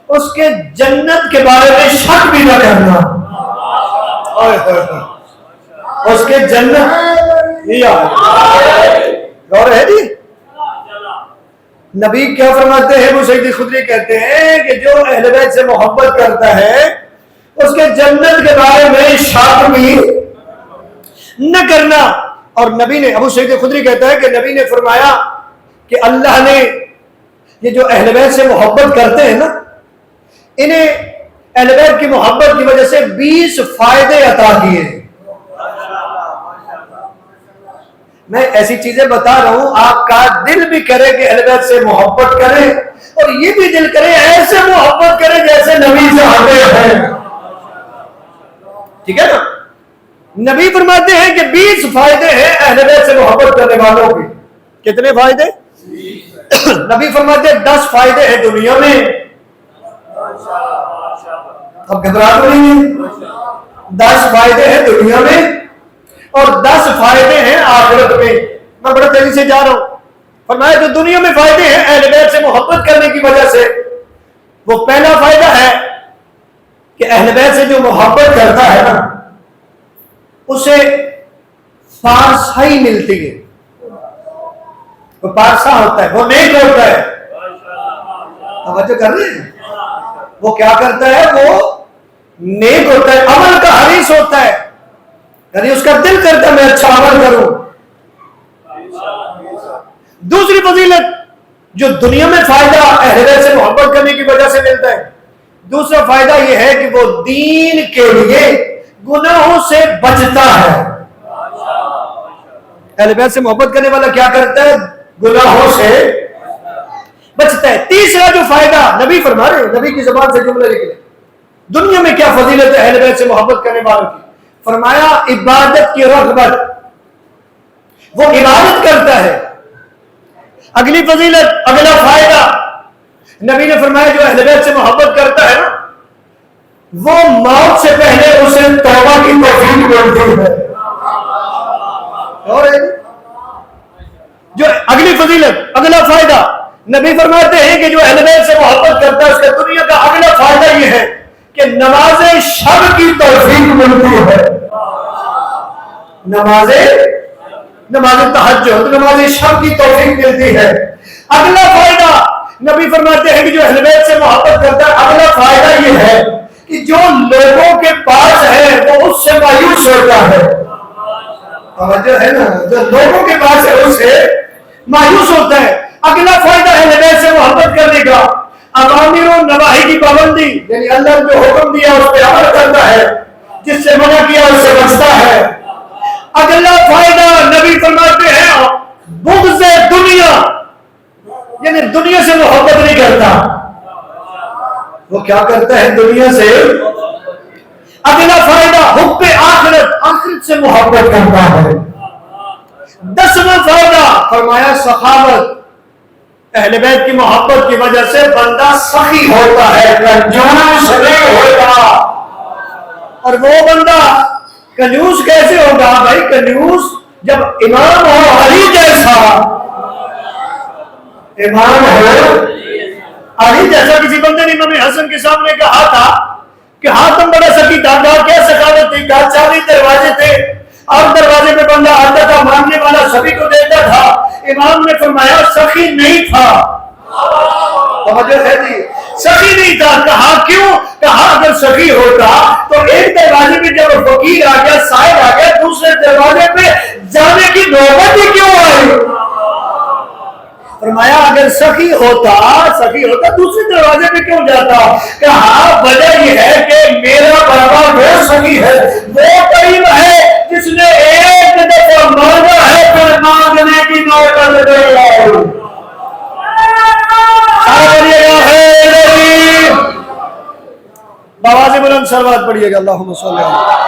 اس کے جنت کے بارے میں شک بھی نہ کرنا. اس کے جنت غور ہے جی. نبی کیا فرماتے ہیں؟ وہ سعید خدری کہتے ہیں کہ جو اہل بیت سے محبت کرتا ہے اس کے جنت کے بارے میں شک بھی نہ کرنا. اور نبی نے، ابو سعید خدری کہتا ہے کہ نبی نے فرمایا کہ اللہ نے یہ جو اہل بیت سے محبت کرتے ہیں نا، انہیں اہل بیت کی محبت کی وجہ سے 20 فائدے عطا کیے. میں ایسی چیزیں بتا رہا ہوں آپ کا دل بھی کرے کہ اہل بیت سے محبت کرے، اور یہ بھی دل کرے ایسے محبت کرے جیسے نبی صحابے ہیں. ٹھیک ہے نا؟ نبی فرماتے ہیں کہ 20 فائدے ہیں اہل بیت سے محبت کرنے والوں کے. کتنے فائدے؟ نبی فرماتے ہیں 10 فائدے ہیں دنیا میں. اب گھبراہٹ ہو رہی ہے. 10 فائدے ہیں دنیا میں اور 10 فائدے ہیں آخرت میں. میں بڑا تیزی سے جا رہا ہوں. فرمایا جو دنیا میں فائدے ہیں اہل بیت سے محبت کرنے کی وجہ سے، وہ پہلا فائدہ ہے کہ اہل بیت سے جو محبت کرتا ہے نا اسے پارسائی ملتی ہے. وہ پارسا ہوتا ہے، وہ نیک ہوتا ہے. توجہ کر رہے ہیں؟ وہ کیا کرتا ہے؟ وہ نیک ہوتا ہے، عمل کا حریص ہوتا ہے. یعنی اس کا دل کرتا ہے میں اچھا عمل کروں. دوسری فضیلت جو دنیا میں فائدہ اہل بیت سے محبت کرنے کی وجہ سے ملتا ہے، دوسرا فائدہ یہ ہے کہ وہ دین کے لیے گناہوں سے بچتا ہے. اہل بیت سے محبت کرنے والا کیا کرتا ہے؟ گناہوں سے بچتا ہے. تیسرا جو فائدہ نبی فرما رہے ہیں، نبی کی زبان سے جملے نکلے، دنیا میں کیا فضیلت ہے اہل بیت سے محبت کرنے والوں کی؟ فرمایا عبادت کی رغبت، وہ عبادت کرتا ہے. اگلی فضیلت، اگلا فائدہ نبی نے فرمایا جو اہل بیت سے محبت کرتا ہے نا وہ موت سے پہلے اسے توبہ کی توفیق ملتی ہے. اور جو اگلی فضیلت، اگلا فائدہ نبی فرماتے ہیں کہ جو اہل بیت سے محبت کرتا ہے اس کا دنیا کا اگلا فائدہ یہ ہے کہ نماز شب کی توفیق ملتی ہے. نماز تہجد، نماز شب کی توفیق ملتی ہے. اگلا فائدہ نبی فرماتے ہیں کہ جو اہل بیت سے محبت کرتا ہے اگلا فائدہ یہ ہے کہ جو لوگوں کے پاس ہے وہ اس سے مایوس ہوتا ہے. توجہ ہے نا؟ جو لوگوں کے پاس ہے اس سے مایوس ہوتا ہے. اگلا فائدہ ہے اہل بیت سے محبت کرنے کا اوامر و نواہی کی پابندی، یعنی اللہ نے جو حکم دیا اس پہ عمل کرتا ہے، جس سے منع کیا اس سے بچتا ہے. اگلا فائدہ نبی فرماتے ہیں بغض دنیا، یعنی دنیا سے محبت نہیں کرتا. وہ کیا کرتا ہے؟ دنیا سے. اگلا فائدہ حب آخرت، آخرت سے محبت کرتا ہے. 10واں فائدہ فرمایا سخاوت، اہل بیت کی محبت کی وجہ سے بندہ سخی ہوتا ہے، کنجوس نہیں ہوتا. اور وہ بندہ کنجوس کیسے ہوگا بھائی؟ کنجوس جب امام ہو علی جیسا، امام ہو علی جیسا، کسی بندے نے امام حسن کے سامنے کہا تھا کہ حاتم بڑا سخی تھا، کیا سخاوت تھی، 40 دروازے تھے اور دروازے پہ بندہ آتا تھا، مانگنے والا سبھی کو دیتا تھا. امام نے فرمایا سخی نہیں تھا. توجہ ہے جی، سخی نہیں تھا. کہا کیوں؟ کہا اگر سخی ہوتا تو ایک دروازے پہ جب فقیر آ گیا، صاحب آ گیا، دوسرے دروازے پہ جانے کی نوبت ہی کیوں آئی؟ فرمایا اگر سخی ہوتا دوسرے دروازے پہ کیوں جاتا؟ کہا وجہ یہ ہے کہ میرا بابا وہ سخی ہے، وہ قریب ہے جس نے ایک دفعہ مانگا ہے پھر مانگنے کی نوبت نہیں آئی. بابا سے بلند صلوات پڑھیے گا، اللہم صلی اللہ علیہ.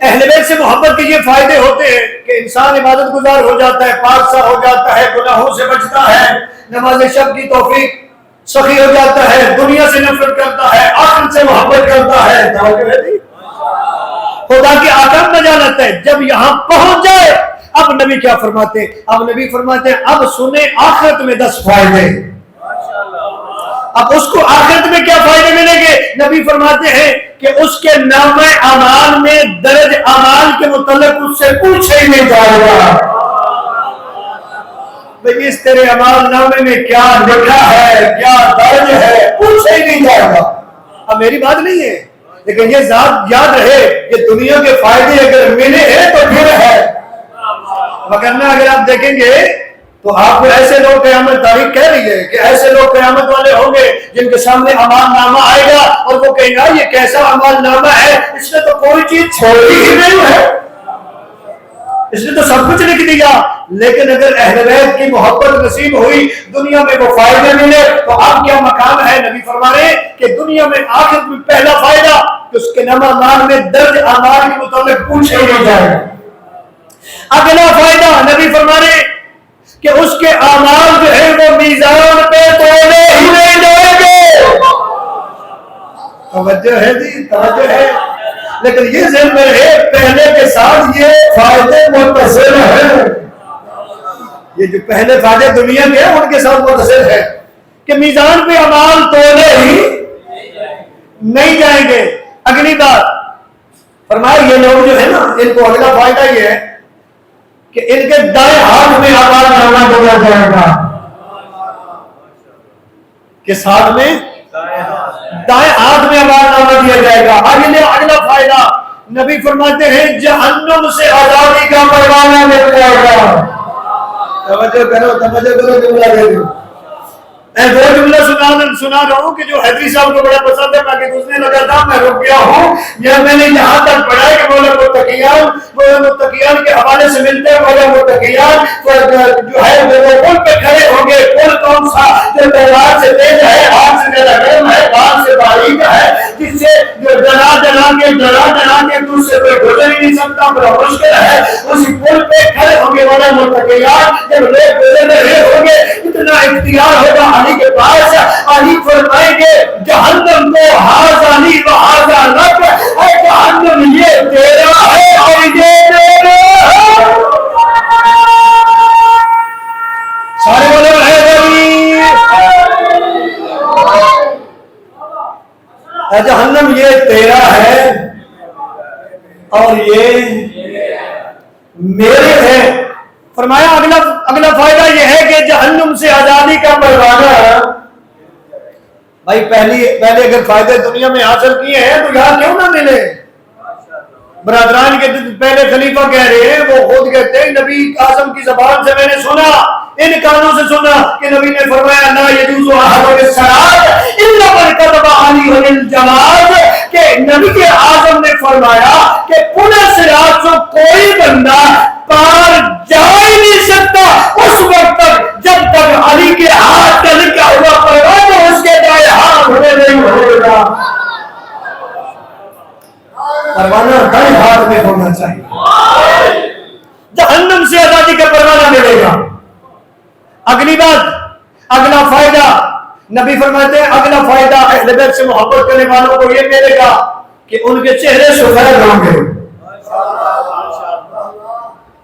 اہل بیت سے محبت کے یہ فائدے ہوتے ہیں کہ انسان عبادت گزار ہو جاتا ہے، پاک سا ہو جاتا ہے، گناہوں سے بچتا ہے، نماز شب کی توفیق، سخی ہو جاتا ہے، دنیا سے نفرت کرتا ہے، آخرت سے محبت کرتا ہے. خدا کے احکام میں جانتا ہے. جب یہاں پہنچ جائے اب نبی کیا فرماتے ہیں؟ اب نبی فرماتے ہیں اب سنیں آخرت میں 10 فائدے. اب اس کو آخرت میں کیا فائدے ملیں گے؟ نبی فرماتے ہیں کہ اس کے نام اعمال میں درج اعمال کے متعلق اس سے پوچھے ہی نہیں جائے گا. بھئی اس تیرے اعمال نامے میں کیا لکھا ہے، کیا درج ہے، پوچھے ہی نہیں جائے گا. اب میری بات نہیں ہے، لیکن یہ ذات یاد رہے کہ دنیا کے فائدے اگر ملے ہیں تو پھر ہے، وگرنہ اگر آپ دیکھیں گے تو آپ کو ایسے لوگ قیامت تاریخ کہہ رہی ہے کہ ایسے لوگ قیامت والے ہوں گے جن کے سامنے اعمال نامہ آئے گا اور وہ کہیں گا یہ کیسا اعمال نامہ ہے، اس نے تو کوئی چیز چھوڑی ہی نہیں ہے، اس نے تو سب کچھ لکھ دیا. لیکن اگر اہل بیت کی محبت نصیب ہوئی، دنیا میں وہ فائدے ملے تو اب کیا مقام ہے؟ نبی فرما رہے ہیں کہ دنیا میں آخرت میں پہلا فائدہ کہ اس کے نام اعمال میں درج اعمال کے متعلق پوچھے ہی نہیں جائے. اگلا فائدہ نبی فرما رہے ہیں کہ اس کے اعمال جو ہے وہ میزان پہ تولے ہی نہیں جائیں گے. توجہ ہے جی، توجہ ہے. لیکن یہ ذہن میں ہے پہلے کے ساتھ یہ فائدے متصل ہیں. یہ جو پہلے فائدے دنیا کے ہیں ان کے ساتھ متصل ہے کہ میزان پہ اعمال تولے ہی نہیں جائیں گے. اگلی بات فرمایا یہ لوگ جو ہے نا ان کو اگلا فائدہ یہ ہے کہ ان کے دائیں ہاتھ میں اعمال نامہ دیا جائے گا. کس ہاتھ میں؟ دائیں ہاتھ میں اعمال نامہ دیا جائے گا. اگلا فائدہ نبی فرماتے ہیں جہنم سے آزادی کا پروانہ مل جائے گا. توجہ کرو جملہ دے دو. میں وہ جملہ سنا رہا ہوں کہ جو حیدری صاحب کو بڑا پسند ہے، تاکہ گزرنے لگا تھا میں رک گیا ہوں. یا میں نے یہاں تک پڑھا ہے کہ مولا متقیان کے حوالے سے ملتے ہیں. مولا متقیان جو ہے وہ پل پہ کھڑے ہوں گے. پل کون سا؟ جو تلوار سے تیز ہے، آگ سے زیادہ گرم ہے، بال سے باریک ہے، جس سے ڈرا کے دوسرے پہ گزر ہی نہیں سکتا، بڑا مشکل ہے. اسی پل پہ کھڑے ہوں گے مولا متقیان. جب لوگ گزر رہے ہوں گے اتنا اختیار ہوگا علی کے پاس. علی فرمائیں گے جہنم کو ہاذانی و ہاذا لک، اے جہنم یہ تیرا ہے اور یہ میرا ہے. سارے بولے ہے اے جہنم یہ تیرا ہے اور یہ میرے ہے. فرمایا اگلا فائدہ یہ ہے کہ جہنم سے آزادی کا پروانہ. بھائی پہلے اگر فائدے دنیا میں حاصل کیے ہیں تو یہاں کیوں نہ ملے؟ برادران کے پہلے خلیفہ کہہ رہے ہیں، وہ خود کہتے ہیں نبی اعظم کی زبان سے میں نے سنا، ان کانوں سے سنا کہ نبی نے فرمایا لا یجوز احد الصلاۃ الا من كتب علی الجواز، کہ نبی اعظم نے فرمایا کہ پورے صراط سے کوئی بندہ پار جا ہی نہیں سکتا اس وقت تک جب تک علی کے ہاتھ کا لکھا ہوا پروانہ اس کے دائیں ہاتھ میں نہیں ہوگا. پروانہ دائیں ہاتھ میں ہونا چاہیے. جہنم سے آزادی کا پروانہ ملے گا. اگلی بات، اگلا فائدہ نبی فرماتے ہیں اگلا فائدہ اہل بیت سے محبت کرنے والوں کو یہ ملے گا کہ ان کے چہرے سفید ہوں گے.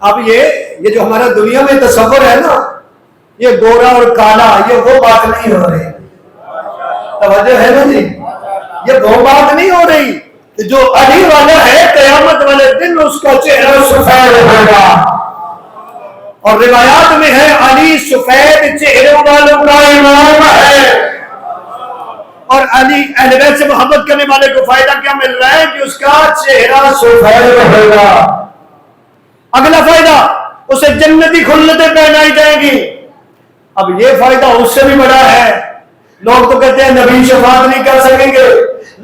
اب یہ جو ہمارا دنیا میں تصور ہے نا، یہ گورا اور کالا، یہ وہ بات نہیں ہو رہی. توجہ ہے نا جی، یہ وہ بات نہیں ہو رہی. جو علی والا ہے قیامت والے دن اس کا چہرہ سفید ہوگا. اور روایات میں ہے علی سفید چہروں والوں کا امام ہے. اور علی اہل بیت سے محبت کرنے والے کو فائدہ کیا مل رہا ہے کہ اس کا چہرہ سفید ہوگا. اگلا فائدہ، اسے جنتی خلتیں پہنائی جائیں گی. اب یہ فائدہ اس سے بھی بڑا ہے. لوگ تو کہتے ہیں نبی شفاعت نہیں کر سکیں گے،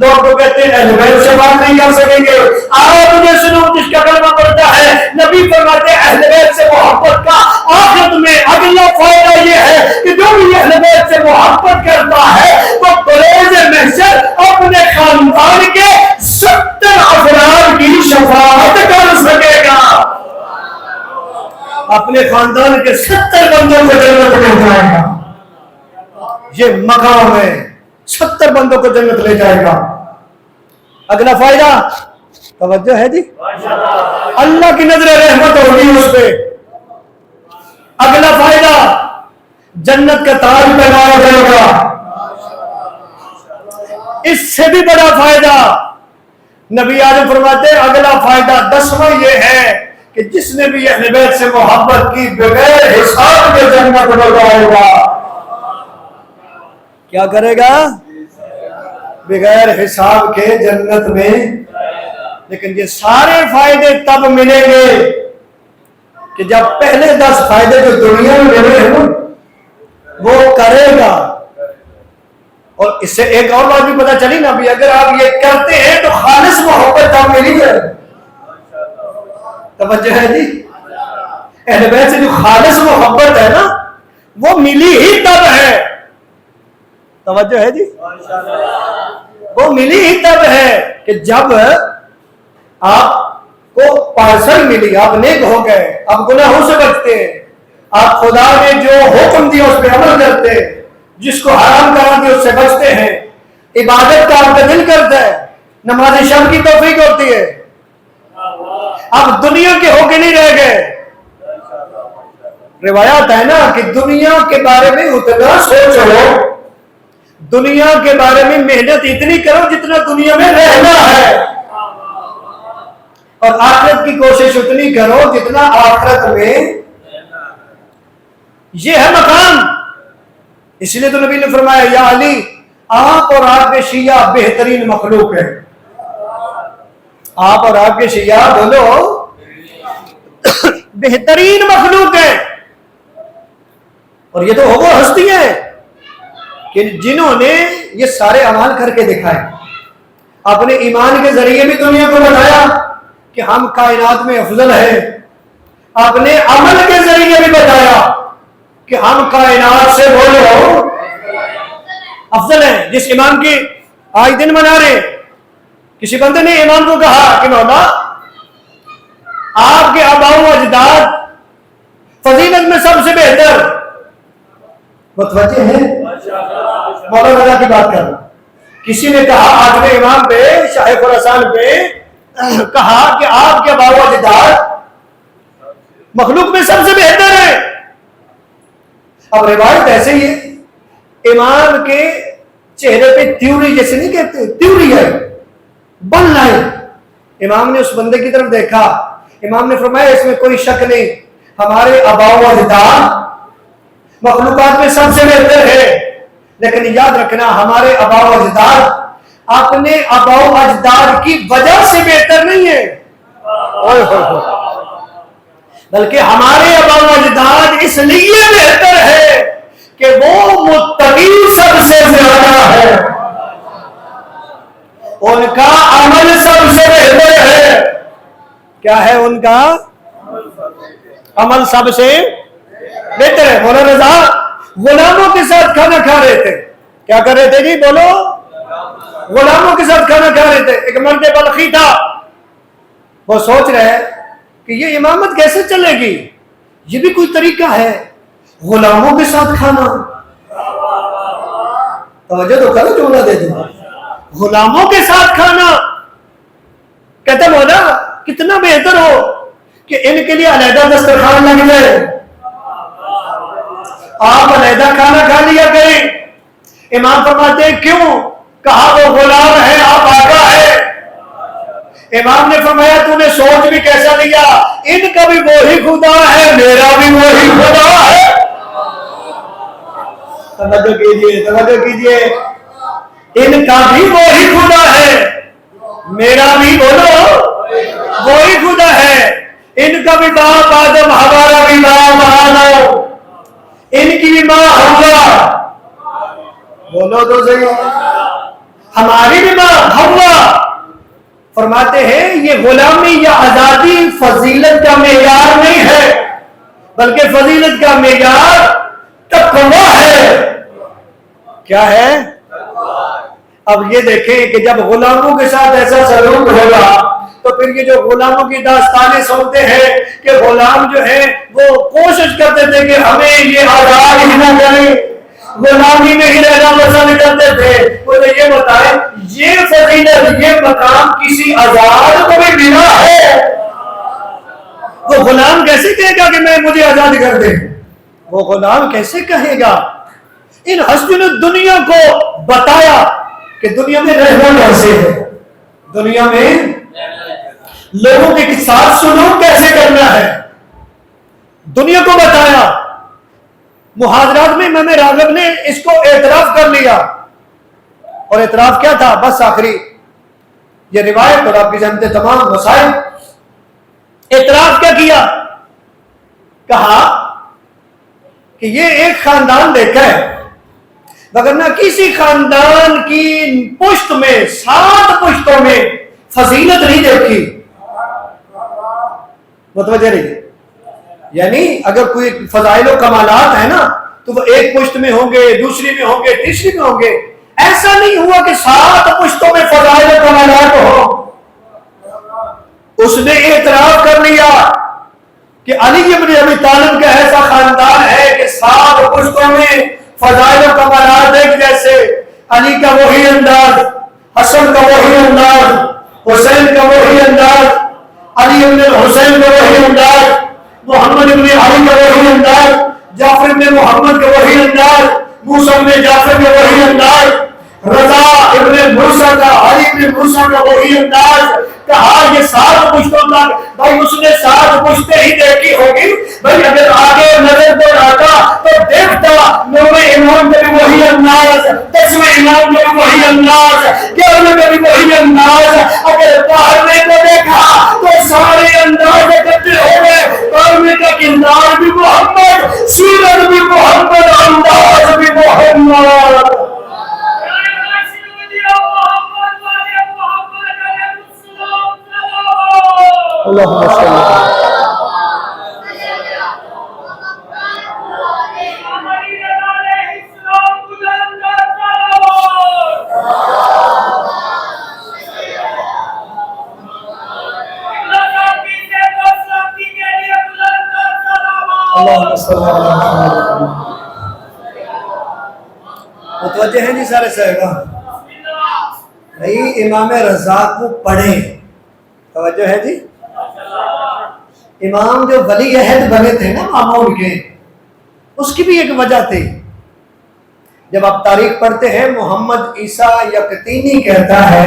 لوگ تو کہتے ہیں اہل بیت شفاعت نہیں کر سکیں گے. آپ مجھے سنو، جس کا کلمہ پڑھتا ہے نبی فرماتے ہیں اہل بیت سے محبت کا آخرت میں اگلا فائدہ یہ ہے کہ جو بھی اہل بیت سے محبت کرتا ہے وہ بروز محشر اپنے خاندان کے 70 افراد کی شفاعت کر سکے گا. اپنے خاندان کے 70 بندوں کو جنت لے جائے گا. یہ مقام ہے، 70 بندوں کو جنت لے جائے گا. اگلا فائدہ، توجہ ہے جی، اللہ کی نظر رحمت ہوگی اس پہ. اگلا فائدہ، جنت کا تاج پہنایا جائے گا. اس سے بھی بڑا فائدہ نبی اعظم فرماتے ہیں اگلا فائدہ 10واں یہ ہے کہ جس نے بھی اہل بیت سے محبت کی بغیر حساب کے جنت میں جائے گا. کیا کرے گا؟ بغیر حساب کے جنت میں. لیکن یہ سارے فائدے تب ملیں گے کہ جب پہلے 10 فائدے جو دنیا میں ملے ہیں وہ کرے گا. اور اس سے ایک اور بات بھی پتہ چلی نا بھی، اگر آپ یہ کرتے ہیں تو خالص محبت آپ ملی ہے. توجہ ہے جی، اہل بیت سے جو خالص محبت ہے نا وہ ملی ہی تب ہے. توجہ ہے جی، وہ ملی ہی تب ہے کہ جب آپ کو پارسل ملی، آپ نیک ہو گئے، آپ گناہوں سے بچتے ہیں، آپ خدا نے جو حکم دیا اس پہ عمل کرتے ہیں، جس کو حرام کرا دیا اس سے بچتے ہیں، عبادت کا آپ کا دل کرتا ہے، نماز شب کی توفیق ہوتی ہے. اب دنیا کے ہو کے نہیں رہ گئے. روایات ہے نا کہ دنیا کے بارے میں اتنا سوچو، دنیا کے بارے میں محنت اتنی کرو جتنا دنیا میں رہنا ہے، اور آخرت کی کوشش اتنی کرو جتنا آخرت میں. یہ ہے مقام. اس لیے تو نبی نے فرمایا یا علی، آپ اور آپ کے شیعہ بہترین مخلوق ہے. آپ اور آپ کے شیعہ بولو بہترین مخلوق ہے. اور یہ تو وہ ہستی ہے کہ جنہوں نے یہ سارے اعمال کر کے دکھائے، اپنے ایمان کے ذریعے بھی دنیا کو بتایا کہ ہم کائنات میں افضل ہیں، اپنے عمل کے ذریعے بھی بتایا کہ ہم کائنات سے بولو افضل ہیں. جس امام کی آج دن منا رہے، کسی بندے نے امام کو کہا کہ مولا آپ کے آباء و اجداد فضیلت میں سب سے بہتر، متوجہ ہے مولا رضا کی بات کر. کسی نے کہا آج نے امام پہ شاہ خراسان پہ کہا کہ آپ کے آباء و اجداد مخلوق میں سب سے بہتر ہے. اب روایت ایسے ہی ہے، امام کے چہرے پہ تیوری جیسے نہیں کہتے، تیوری ہے، بن لائے. امام نے اس بندے کی طرف دیکھا، امام نے فرمایا اس میں کوئی شک نہیں، ہمارے آباء و اجداد مخلوقات میں سب سے بہتر ہے، لیکن یاد رکھنا ہمارے آباء و اجداد اپنے آباء و اجداد کی وجہ سے بہتر نہیں ہے، بلکہ ہمارے آباء و اجداد اس لیے بہتر ہے کہ وہ متقی سب سے زیادہ ہے، ان کا عمل سب سے بہتر ہے. کیا ہے ان کا عمل سب سے بہتر ہے. مولانا رضا غلاموں کے ساتھ کھانا کھا رہے تھے. کیا کر رہے تھے جی؟ بولو. غلاموں کے ساتھ کھانا کھا رہے تھے. ایک مرد بلخی تھا، وہ سوچ رہے کہ یہ امامت کیسے چلے گی، یہ بھی کوئی طریقہ ہے غلاموں کے ساتھ کھانا. توجہ تو کرو، جملہ دے دوں. غلاموں کے ساتھ کھانا کہتا مولا کتنا بہتر ہو کہ ان کے لیے علیحدہ دسترخوان لگ جائے، آپ علیحدہ کھانا کھا لیا کریں۔ امام فرماتے ہیں کیوں؟ کہا وہ غلام ہے، آپ آقا ہے۔ امام نے فرمایا تو نے سوچ بھی کیسا لیا، ان کا بھی وہی خدا ہے، میرا بھی وہی خدا ہے۔ توجہ کیجئے، توجہ کیجئے، ان کا بھی وہی خدا ہے، میرا بھی بولو وہی خدا ہے۔ ان کا بھی باپ آدم، ہمارا بھی باپ آدم، ان کی بھی ماں حوا، بولو تو صحیح، ہماری بھی ماں حوا۔ فرماتے ہیں یہ غلامی یا آزادی فضیلت کا معیار نہیں ہے، بلکہ فضیلت کا معیار تقویٰ ہے۔ کیا ہے؟ اب یہ دیکھیں کہ جب غلاموں کے ساتھ ایسا سلوک ہوگا تو پھر یہ جو غلاموں کی داستانیں سنتے ہیں کہ غلام جو ہے وہ کوشش کرتے تھے کہ ہمیں یہ آزاد ہی نہ کریں، غلامی میں ہی رہنا پسند کرتے تھے، مجھے یہ بتائیں یہ فضیلت، یہ مقام کسی آزاد کو بھی ملا ہے؟ وہ غلام کیسے کہے گا کہ میں مجھے آزاد کر دیں؟ وہ غلام کیسے کہے گا؟ ان ہستیوں نے دنیا کو بتایا کہ دنیا میں رہنا کیسے ہے، دنیا میں لوگوں کے ساتھ سلوک کیسے کرنا ہے، دنیا کو بتایا۔ محاضرات میں امام راغب نے اس کو اعتراف کر لیا، اور اعتراف کیا تھا؟ بس آخری یہ روایت اور آپ کی جانتے تمام مسائل۔ اعتراف کیا کیا؟ کہا کہ یہ ایک خاندان دیکھا ہے، وگرنہ کسی خاندان کی پشت میں، 7 پشتوں میں فضیلت نہیں دیکھی۔ متوجہ رہیے، یعنی اگر کوئی فضائل و کمالات ہیں نا تو وہ ایک پشت میں ہوں گے، دوسری میں ہوں گے، تیسری میں ہوں گے۔ ایسا نہیں ہوا کہ 7 پشتوں میں فضائل و کمالات ہوں۔ اس نے اعتراف کر لیا کہ علی ابن ابی طالب کا ایسا خاندان ہے کہ 7 پشتوں میں فضائل و کمالات ایک جیسے، علی کا وہی انداز، حسن کا وہی انداز، حسین کا وہی انداز، علی ابن حسین کا وہی انداز، محمد ابن علی کا وہی انداز، جعفر ابن محمد کا وہی انداز، موسیٰ ابن جعفر کا وہی انداز، رضا ابن موسیٰ کا، علی ابن موسیٰ کا وہی انداز۔ کہا یہ 7 پشتوں تک، بھائی اس نے 7 پشتیں ہی دیکھی ہوگی، بھائی اگر آگے نظر کو آتا تو دیکھتا 9ویں امام میں بھی وہی انداز، 10ویں امام میں بھی وہی انداز، 11ویں میں بھی وہی انداز۔ اگر 12ویں کو دیکھا تو سارے انداز اکٹھے ہو گئے، 12ویں کا کردار بھی محمد، سیرت بھی محمد، انداز بھی محمد۔ اللہم صلی اللہ علیہ وسلم۔ متوجہ ہیں جی سارے صاحبہ؟ بھائی امام رضا کو پڑھیں، توجہ ہے جی؟ امام جو ولی عہد بنے تھے نا مامون کے، اس کی بھی ایک وجہ تھی۔ جب آپ تاریخ پڑھتے ہیں محمد عیسیٰ یقطینی کہتا ہے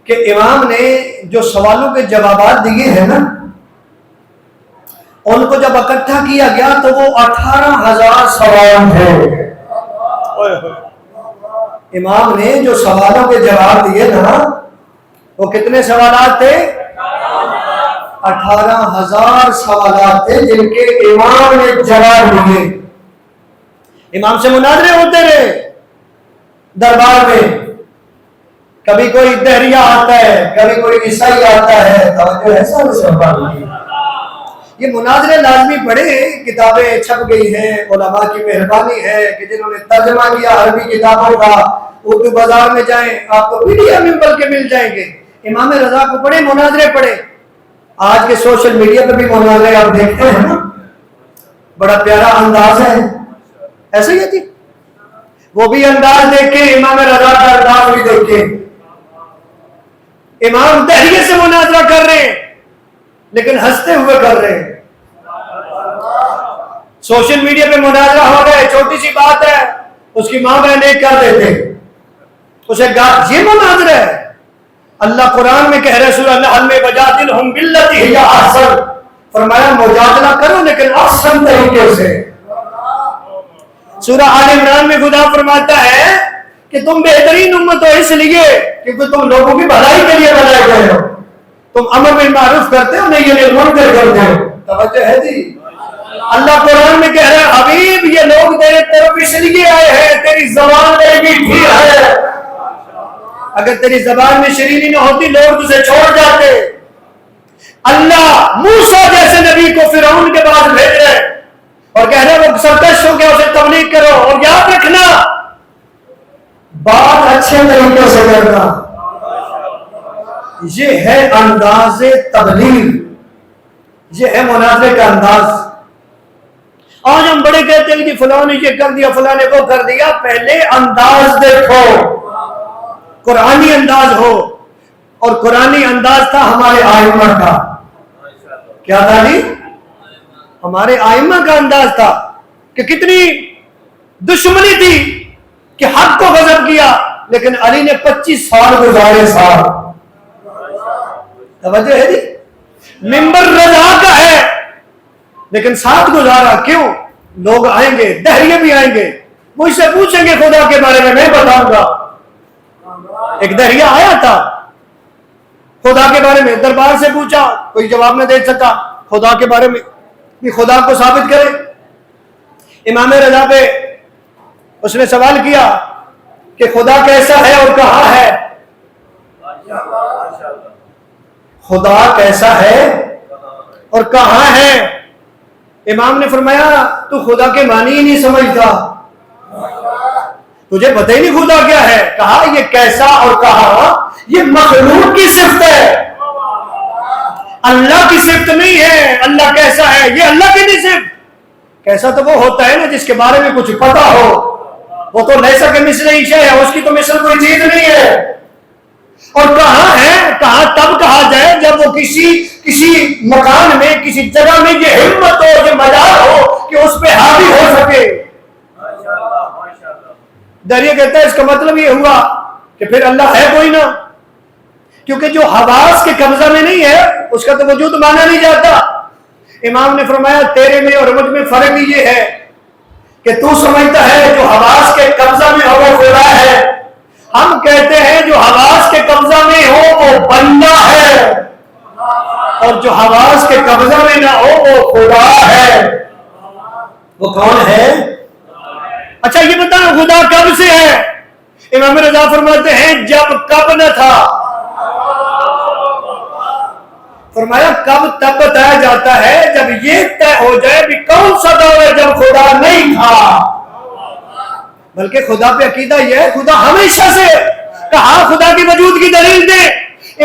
کہ امام نے جو سوالوں کے جوابات دیے ہیں نا ان کو جب اکٹھا کیا گیا تو وہ 18,000 سوال تھے۔ امام نے جو سوالوں کے جواب دیے نا وہ کتنے سوالات تھے؟ 18,000 سوالات تھے جن کے امام نے جواب دیے۔ امام سے مناظرے ہوتے رہے دربار میں، کبھی کوئی دہریہ آتا ہے، کبھی کوئی عیسائی آتا ہے، توجہ ہے سارے۔ یہ مناظرے لازمی پڑھے، کتابیں چھپ گئی ہیں، علماء کی مہربانی ہے کہ جنہوں نے ترجمہ کیا عربی کتابوں کا، اردو بازار میں جائیں آپ کو PDF میں بلکہ مل جائیں گے۔ امام رضا کو پڑھے، مناظرے پڑھے۔ آج کے سوشل میڈیا پہ بھی مناظرے آپ دیکھتے ہیں نا، بڑا پیارا انداز ہے، ایسے ہی ہے جی؟ وہ بھی انداز دیکھیں، امام رضا کا انداز بھی دیکھیں۔ امام دہریے سے مناظرہ کر رہے ہیں لیکن ہنستے ہوئے کر رہے ہیں. سوشل میڈیا پہ مناظرہ ہو رہا ہے, چھوٹی سی بات ہے, اس کی ماں بہن ایک کر دیتے, اسے یہ مناظرہ ہے. اللہ قرآن میں کہہ رہے سورہ النحل میں وجادلہم باللتی ہی احسن, فرمایا مجادلہ کرو لیکن احسن طریقے سے. سورہ آل عمران میں خدا فرماتا ہے کہ تم بہترین امت ہو اس لیے کیونکہ تم لوگوں کی بھلائی کے لیے بنائے گئے ہو, تم امر بالمعروف کرتے ہو, نہیں یہ منکر کرتے ہو. توجہ ہے جی. اللہ قرآن میں کہہ رہا ہے حبیب یہ لوگ تیرے طرف اس لیے آئے ہیں تیری زبان میں میٹھی ہے, اگر تیری زبان میں شیرینی نہ ہوتی لوگ تجھے چھوڑ جاتے. اللہ موسیٰ جیسے نبی کو فرعون کے بعد بھیج رہے اور کہہ رہے وہ سرکش ہو گیا, اسے تبلیغ کرو, اور یاد رکھنا بات اچھے طریقے سے کرنا. یہ ہے انداز تبلیغ, یہ ہے مناظرے کا انداز. آج ہم بڑے کہتے ہیں کہ فلاں نے یہ کر دیا فلاں نے وہ کر دیا. پہلے انداز دیکھو, قرآنی انداز ہو, اور قرآنی انداز تھا ہمارے آئمہ کا. کیا تھا جی؟ ہمارے آئمہ کا انداز تھا کہ کتنی دشمنی تھی کہ حق کو غضب کیا, لیکن علی نے 25 سال گزارے. سال توجہ ہے جی. منبر رضا کا ہے لیکن ساتھ گزارا. کیوں؟ لوگ آئیں گے, دہریے بھی آئیں گے, مجھ سے پوچھیں گے خدا کے بارے میں بتاؤں گا. ایک دہریہ آیا تھا خدا کے بارے میں, دربار سے پوچھا, کوئی جواب نہ دے سکا. خدا کے بارے میں کہ خدا کو ثابت کرے. امام رضا پہ اس نے سوال کیا کہ خدا کیسا ہے اور کہاں ہے. خدا کیسا ہے اور کہاں ہے. امام نے فرمایا تو خدا کے معنی ہی نہیں سمجھتا, تجھے پتہ ہی نہیں خدا کیا ہے. کہا یہ کیسا اور کہاں یہ مخلوق کی صفت ہے, اللہ کی صفت نہیں ہے. اللہ کیسا ہے یہ اللہ کی نہیں صفت. کیسا تو وہ ہوتا ہے نا جس کے بارے میں کچھ پتا ہو, وہ تو لیسا کے مثل ہی شے ہے, اس کی تو مثل کوئی چیز نہیں ہے. اور کہاں ہے, کہاں تب کہا جائے جب وہ کسی مکان میں کسی جگہ میں یہ ہمت ہو, یہ مجال ہو کہ اس پہ حاوی ہو سکے. دریا کہتا ہے اس کا مطلب یہ ہوا کہ پھر اللہ ہے کوئی نہ, کیونکہ جو حواس کے قبضہ میں نہیں ہے اس کا تو وجود مانا نہیں جاتا. امام نے فرمایا تیرے میں اور مجھ میں فرق یہ ہے کہ تو سمجھتا ہے جو حواس کے قبضہ میں ہو وہ خدا ہے, ہم کہتے ہیں جو حواس کے قبضہ میں ہو وہ بندہ ہے, اور جو حواس کے قبضہ میں نہ ہو وہ خدا ہے. وہ کون ہے؟ اچھا یہ بتاؤ خدا کب سے ہے؟ امام رضا فرماتے ہیں جب کب نہ تھا. فرمایا کب تب بتایا جاتا ہے جب یہ طے ہو جائے بھی کون سا دور ہے جب خدا نہیں تھا. بلکہ خدا پہ عقیدہ یہ ہے خدا ہمیشہ سے. کہا خدا کی وجود کی دلیل دے.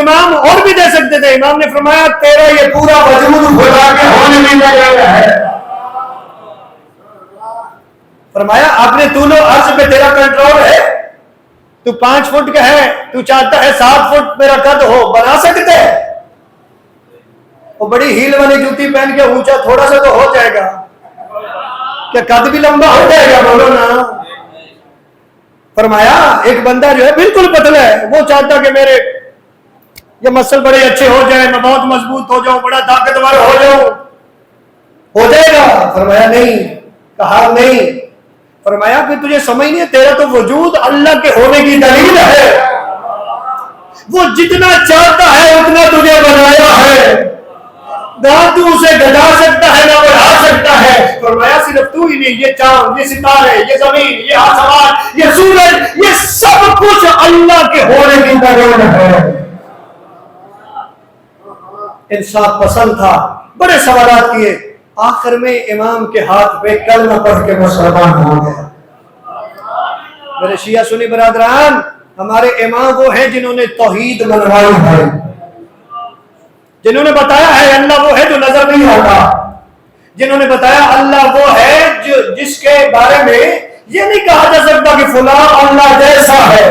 امام اور بھی دے سکتے تھے. امام نے فرمایا تیرا یہ پورا وجود خدا کے ہونے میں لگا ہے. فرمایا اپنے طول و عرض پہ تیرا کنٹرول ہے, تو 5 فٹ کا ہے, تو چاہتا ہے 7 فٹ میرا قد ہو, بنا سکتے. وہ بڑی ہیل والی جوتی پہن کے اونچا تھوڑا سا تو ہو جائے گا, کیا قد بھی لمبا ہو جائے گا؟ بولو نا. فرمایا ایک بندہ جو ہے بالکل پتلا ہے, وہ چاہتا کہ میرے یہ مسل بڑے اچھے ہو جائیں, میں بہت مضبوط ہو جاؤں, بڑا طاقتور ہو جاؤں, ہو جائے گا؟ فرمایا نہیں. کہا نہیں. فرمایا کہ تجھے سمجھ نہیں ہے تیرا تو وجود اللہ کے ہونے کی دلیل ہے. وہ جتنا چاہتا ہے اتنا تجھے بنایا ہے, نہ تو اسے گھٹا سکتا ہے نہ بڑھا سکتا ہے. فرمایا صرف تو ہی نہیں, یہ چاند, یہ ستارے, یہ زمین, یہ آسمان, یہ سورج, یہ سب کچھ اللہ کے ہونے کی دلیل ہے. انصاف پسند تھا, بڑے سوالات کیے, آخر میں امام کے ہاتھ پہ کلمہ پڑھ کے مسلمان ہو گیا. میرے شیعہ سنی برادران, ہمارے امام وہ ہیں جنہوں نے توحید منوائی ہے, جنہوں نے بتایا ہے اللہ وہ ہے جو نظر نہیں آتا, جنہوں نے بتایا اللہ وہ ہے جس کے بارے میں یہ نہیں کہا جا سکتا کہ فلاں اللہ جیسا ہے.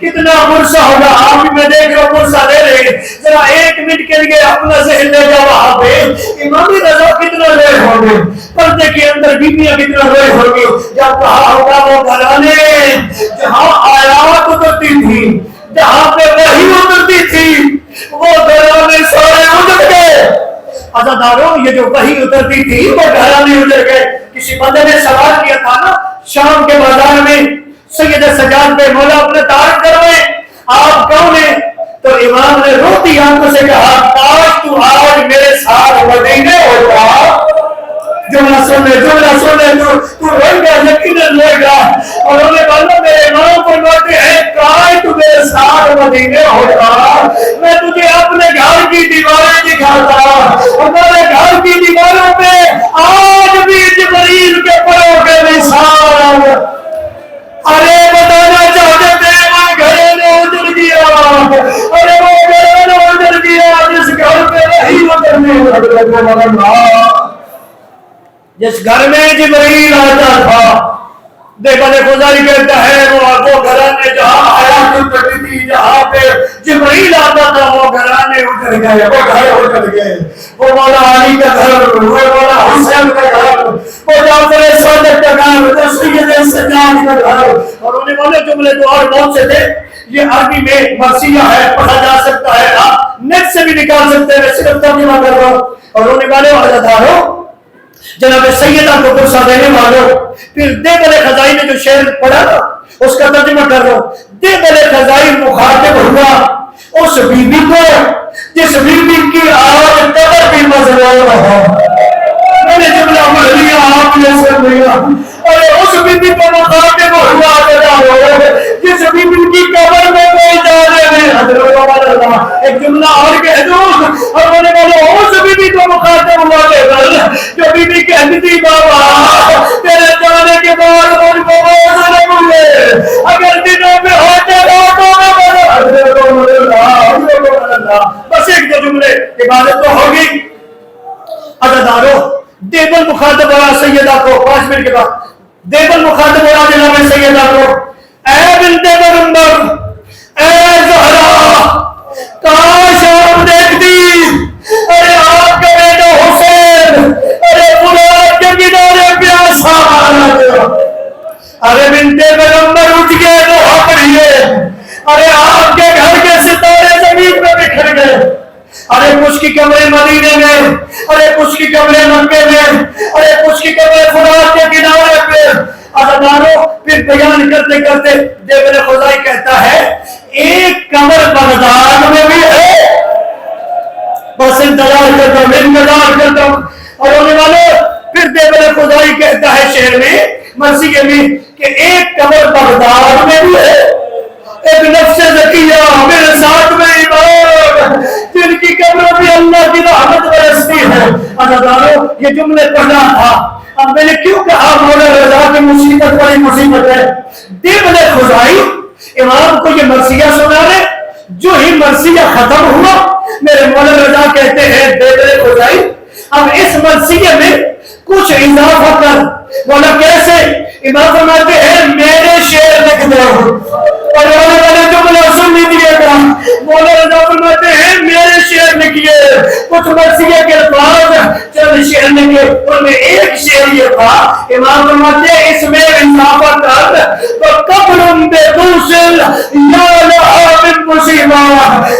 کتنا غصہ ہوگا. آپ بھی میں دیکھ رہا ہوں غصہ دے رہے ہیں. ذرا ایک منٹ کے لیے اپنا ذہن لے جاؤ وہاں پہ. امام رضا کتنا روئے ہوں گے, پردے کے اندر بیویاں کتنا روئے ہوں گے جب کہا ہوگا وہ گھرانے جہاں آیات اترتی تھی, جہاں پہ وحی اترتی تھی, وہ گھرانے سارے اجڑ گئے. عزاداروں, یہ جو وحی اترتی تھی وہ گھرانے اجڑ گئے. کسی بندے نے سوال کیا تھا نا شام کے بازار میں, سید سجاد پہ مولا اپنے تعارف کروائے, آپ کون ہیں؟ تو امام نے روتی آنکھوں سے کہا کاش تو آج میرے ساتھ مدینے ہوتا. جملہ سن لے تو روئے گا, یقیناً روئے گا. اور انہوں نے کہا میرے امام فرماتے ہیں کاش تو میرے ساتھ مدینے ہوتا, میں تجھے اپنے گھر کی دیواریں دکھاتا. ہمارے گھر کی دیواروں پہ آج بھی جبریل کے پروں کے نشان. ارے بتانا چاہتے تھے وہ گھر اجڑ گیا, ارے وہ گھر اجڑ گیا جس گھر پہ وحی اترنے, جس گھر میں جبریل آتا تھا. دیکھا خدائی کہتا ہے وہ گھرانے جہاں آیات اترتی تھی, جہاں پہ جبریل آتا تھا وہ گھرانے اجڑ گئے, وہ گھر اجڑ گئے. وہ مولا علی کا گھر, وہ مولا حسین کا گھر, وہ جعفر صادق کا گھر, وہ سید سجاد کا گھر. اور انہیں بولے جملے تو اور بہت سے تھے. یہ عربی میں مرثیہ ہے, پڑھا جا سکتا ہے, آپ نیٹ سے بھی نکال سکتے ہیں, میں صرف ترجمہ کر رہا ہوں. اور انہوں نے کہا عزاداروں جناب سیدہ کو غصہ دینے والوں, پھر دے بلے خزائی نے جو شعر پڑھا نا اس کا ترجمہ کر رہا ہوں. دے بلے خزائی مخاطب ہوا اس بی بی کو جس بی بی کی آواز قبر بھی مظلوم ہو. میں نے جملہ پڑھ لیا, آپ نے سن لیا. ارے اس بی بی کو مخاطب ہوا جس بی بی کی قبر میں کوئی جانے نہیں. ایک جملہ اور کہہ دوں, اور انہوں نے کہا اس بی بی کو مخاطب ہوا جو بی بی کہتی تھی بابا تیرے جانے کے بعد مجھ کو روزہ نہ بھولے, اگر دنوں میں ہوتے راتوں میں بس ایک دو جملے عبادت تو ہوگی. عزاداروں دیبل مخاطب ہوا سیدہ کو, 5 منٹ کے بعد دیبل مخاطب ہوا جناب سیدہ کو, اے بنت پیغمبر, اے زہرا, کاش آپ دیکھتی ارے آپ کا بیٹا حسین ارے فلاد کے کنارے پیاسا مارا گیا. ارے بنت پیغمبر اٹھ گئے تو ہٹ رہیے, ارے آپ کے گھر کے ستارے زمین میں بکھر گئے. ارے کچھ کی کمرے مدینے میں, ارے کچھ کی کمرے مکے میں, ارے کچھ کی کمرے فرات کے کنارے پہ. عزاداروں پھر بیان کرتے کرتے دیوبند خدائی کہتا ہے ایک کمر بغداد میں بھی ہے. بس انتظار کرتا ہوں. اور ہونے والے پھر دیوبند خدائی کہتا ہے شہر میں مرثیے میں کہ ایک کمر بغداد میں بھی ہے. ایک نفس زکیہ میرے ساتھ میں ایمان جن کی قبر بھی اللہ کی رحمت برستی ہے. عزاداروں یہ جملے پڑھنا تھا. اب میں نے کیوں کہا مولا رضا کی مصیبت بڑی مصیبت ہے. دیوبند خدائی امام کو یہ مرثیہ سنا رہے, جو ہی مرثیہ ختم ہوا میرے مولا رضا کہتے ہیں دیوبند خدائی اب اس مرثیے میں کچھ اضافہ کر. مولا کیسے؟ امام فرماتے ہیں میرے شعر لکھ دو. اور مولا جملہ سن لیجیے گا, مولا رضا فرماتے ہیں میرے شعر لکھیے. کچھ مرثیے کے الفاظ چند شعر لکھے, ان میں ایک شعر یہ تھا, امام فرماتے ہیں اس میں اضافہ کر تو قبر بے دوسل یا لہا من مصیبہ.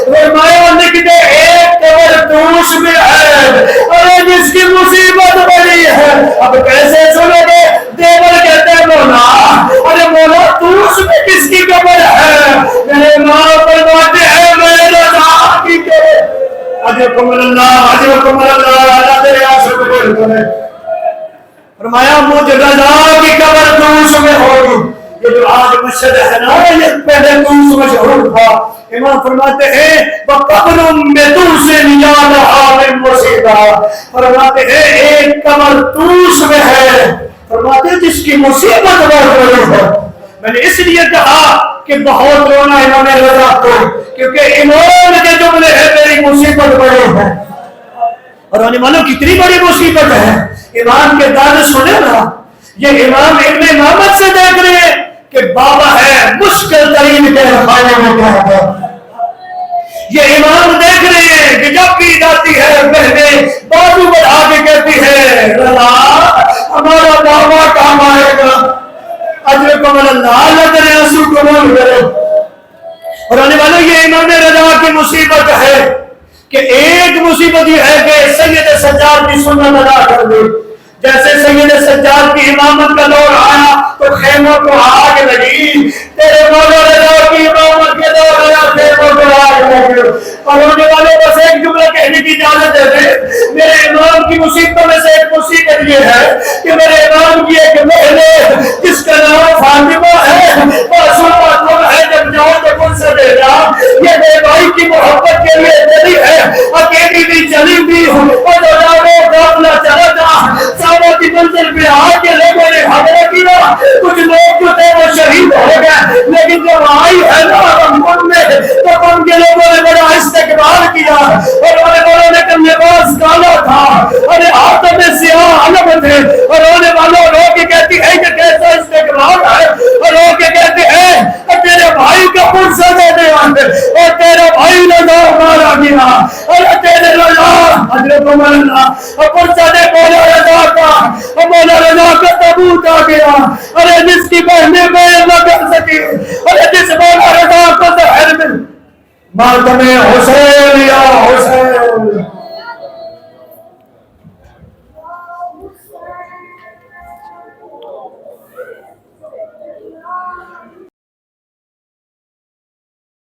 فرمایا لکھ دے ایک قبر دوس میں ہے اور جس کی مصیبت بڑی ہے. اب کیسے سنو گے؟ دیور کہتے ہیں مولا ارے مولا دوس میں کس کی قبر ہے؟ میرے ماں فرماتے ہیں میں رضا کی قبر. اجرکم اللہ اللہ تیرے عاشق قبول کرے. فرمایا مجھ رضا کی قبر دوس میں ہوگی. یہ جو آج مشہد ہے نا یہ پہلے دوس مشہور تھا. امام فرماتے ہیں وَقَبْرٌ بِدُوسٍ يَا لَهَا مِن مُصِیبَةٍ. فرماتے ہیں ایک قبر دوس میں ہے, فرماتے ہیں جس کی مصیبت بہت بڑی ہے. میں نے اس لیے کہا کہ بہت رونا امام رضا کو, کیونکہ امام کے جملے ہیں میری مصیبت بڑی ہے. اور ہونے والوں کتنی بڑی مصیبت ہے. امام کے داد سنے نا, یہ امام ابن امامت سے دیکھ رہے ہیں کہ بابا ہے مشکل ترین کے خانے میں کیا ہوگا. یہ امام دیکھ رہے ہیں کہ جب بھی جاتی ہے بہنیں بازو بڑھا کے کہتی ہے رضا ہمارا بابا کام آئے گا. اجر کو من اللہ اللہ کرے آنسو قبول کرے. اور آنے والوں یہ امام رضا کی مصیبت ہے کہ ایک مصیبت یہ ہے کہ سید سجاد کی سنت ادا کر دی. جیسے سید سجاد کی امامت کا دور آیا تو خیموں کو آگ لگی. تیرے مولا رضا کی امامت کے دور آیا خیموں کو آگ لگی. اور ہونے والے بس ایک جملہ کہنے کی اجازت دے دیں. میرے امام کی مصیبتوں میں سے ایک مصیبت یہ ہے کہ میرے امام کی ایک بہن ہے جس کا نام فاطمہ ہے. معصومہ ہے جب جاؤ تو کن سے دے جا. یہ بے بھائی کی محبت کے لیے دلی ہے اکیلی بھی چلی بھی اور قافلہ چلا جا کی منزل پہ آ کے لوگوں نے حملہ کیا. کچھ لوگ جو تھے وہ شہید ہو گئے لیکن جب آئی ہے نا ان میں تو ان کے لوگوں نے بڑا استقبال کیا. اور انہوں نے کم لباس کالا تھا اور ہاتھوں میں سیاہ علم تھے. اور رونے والوں رو کے کہتی ہے کہ کیسا استقبال ہے. اور رو کے کہتے ہیں تیرے بھائی کا پرسہ دے دے اور تیرا بھائی رضا مارا گیا. اور تیرے رضا حضرت عمر اللہ اور پرسہ دے مولا رضا کا. مولا رضا کا تابوت آ گیا. ارے جس کی بہنیں بیان نہ کر سکی. ارے جس مولا رضا کو زہر میں ماتم حسین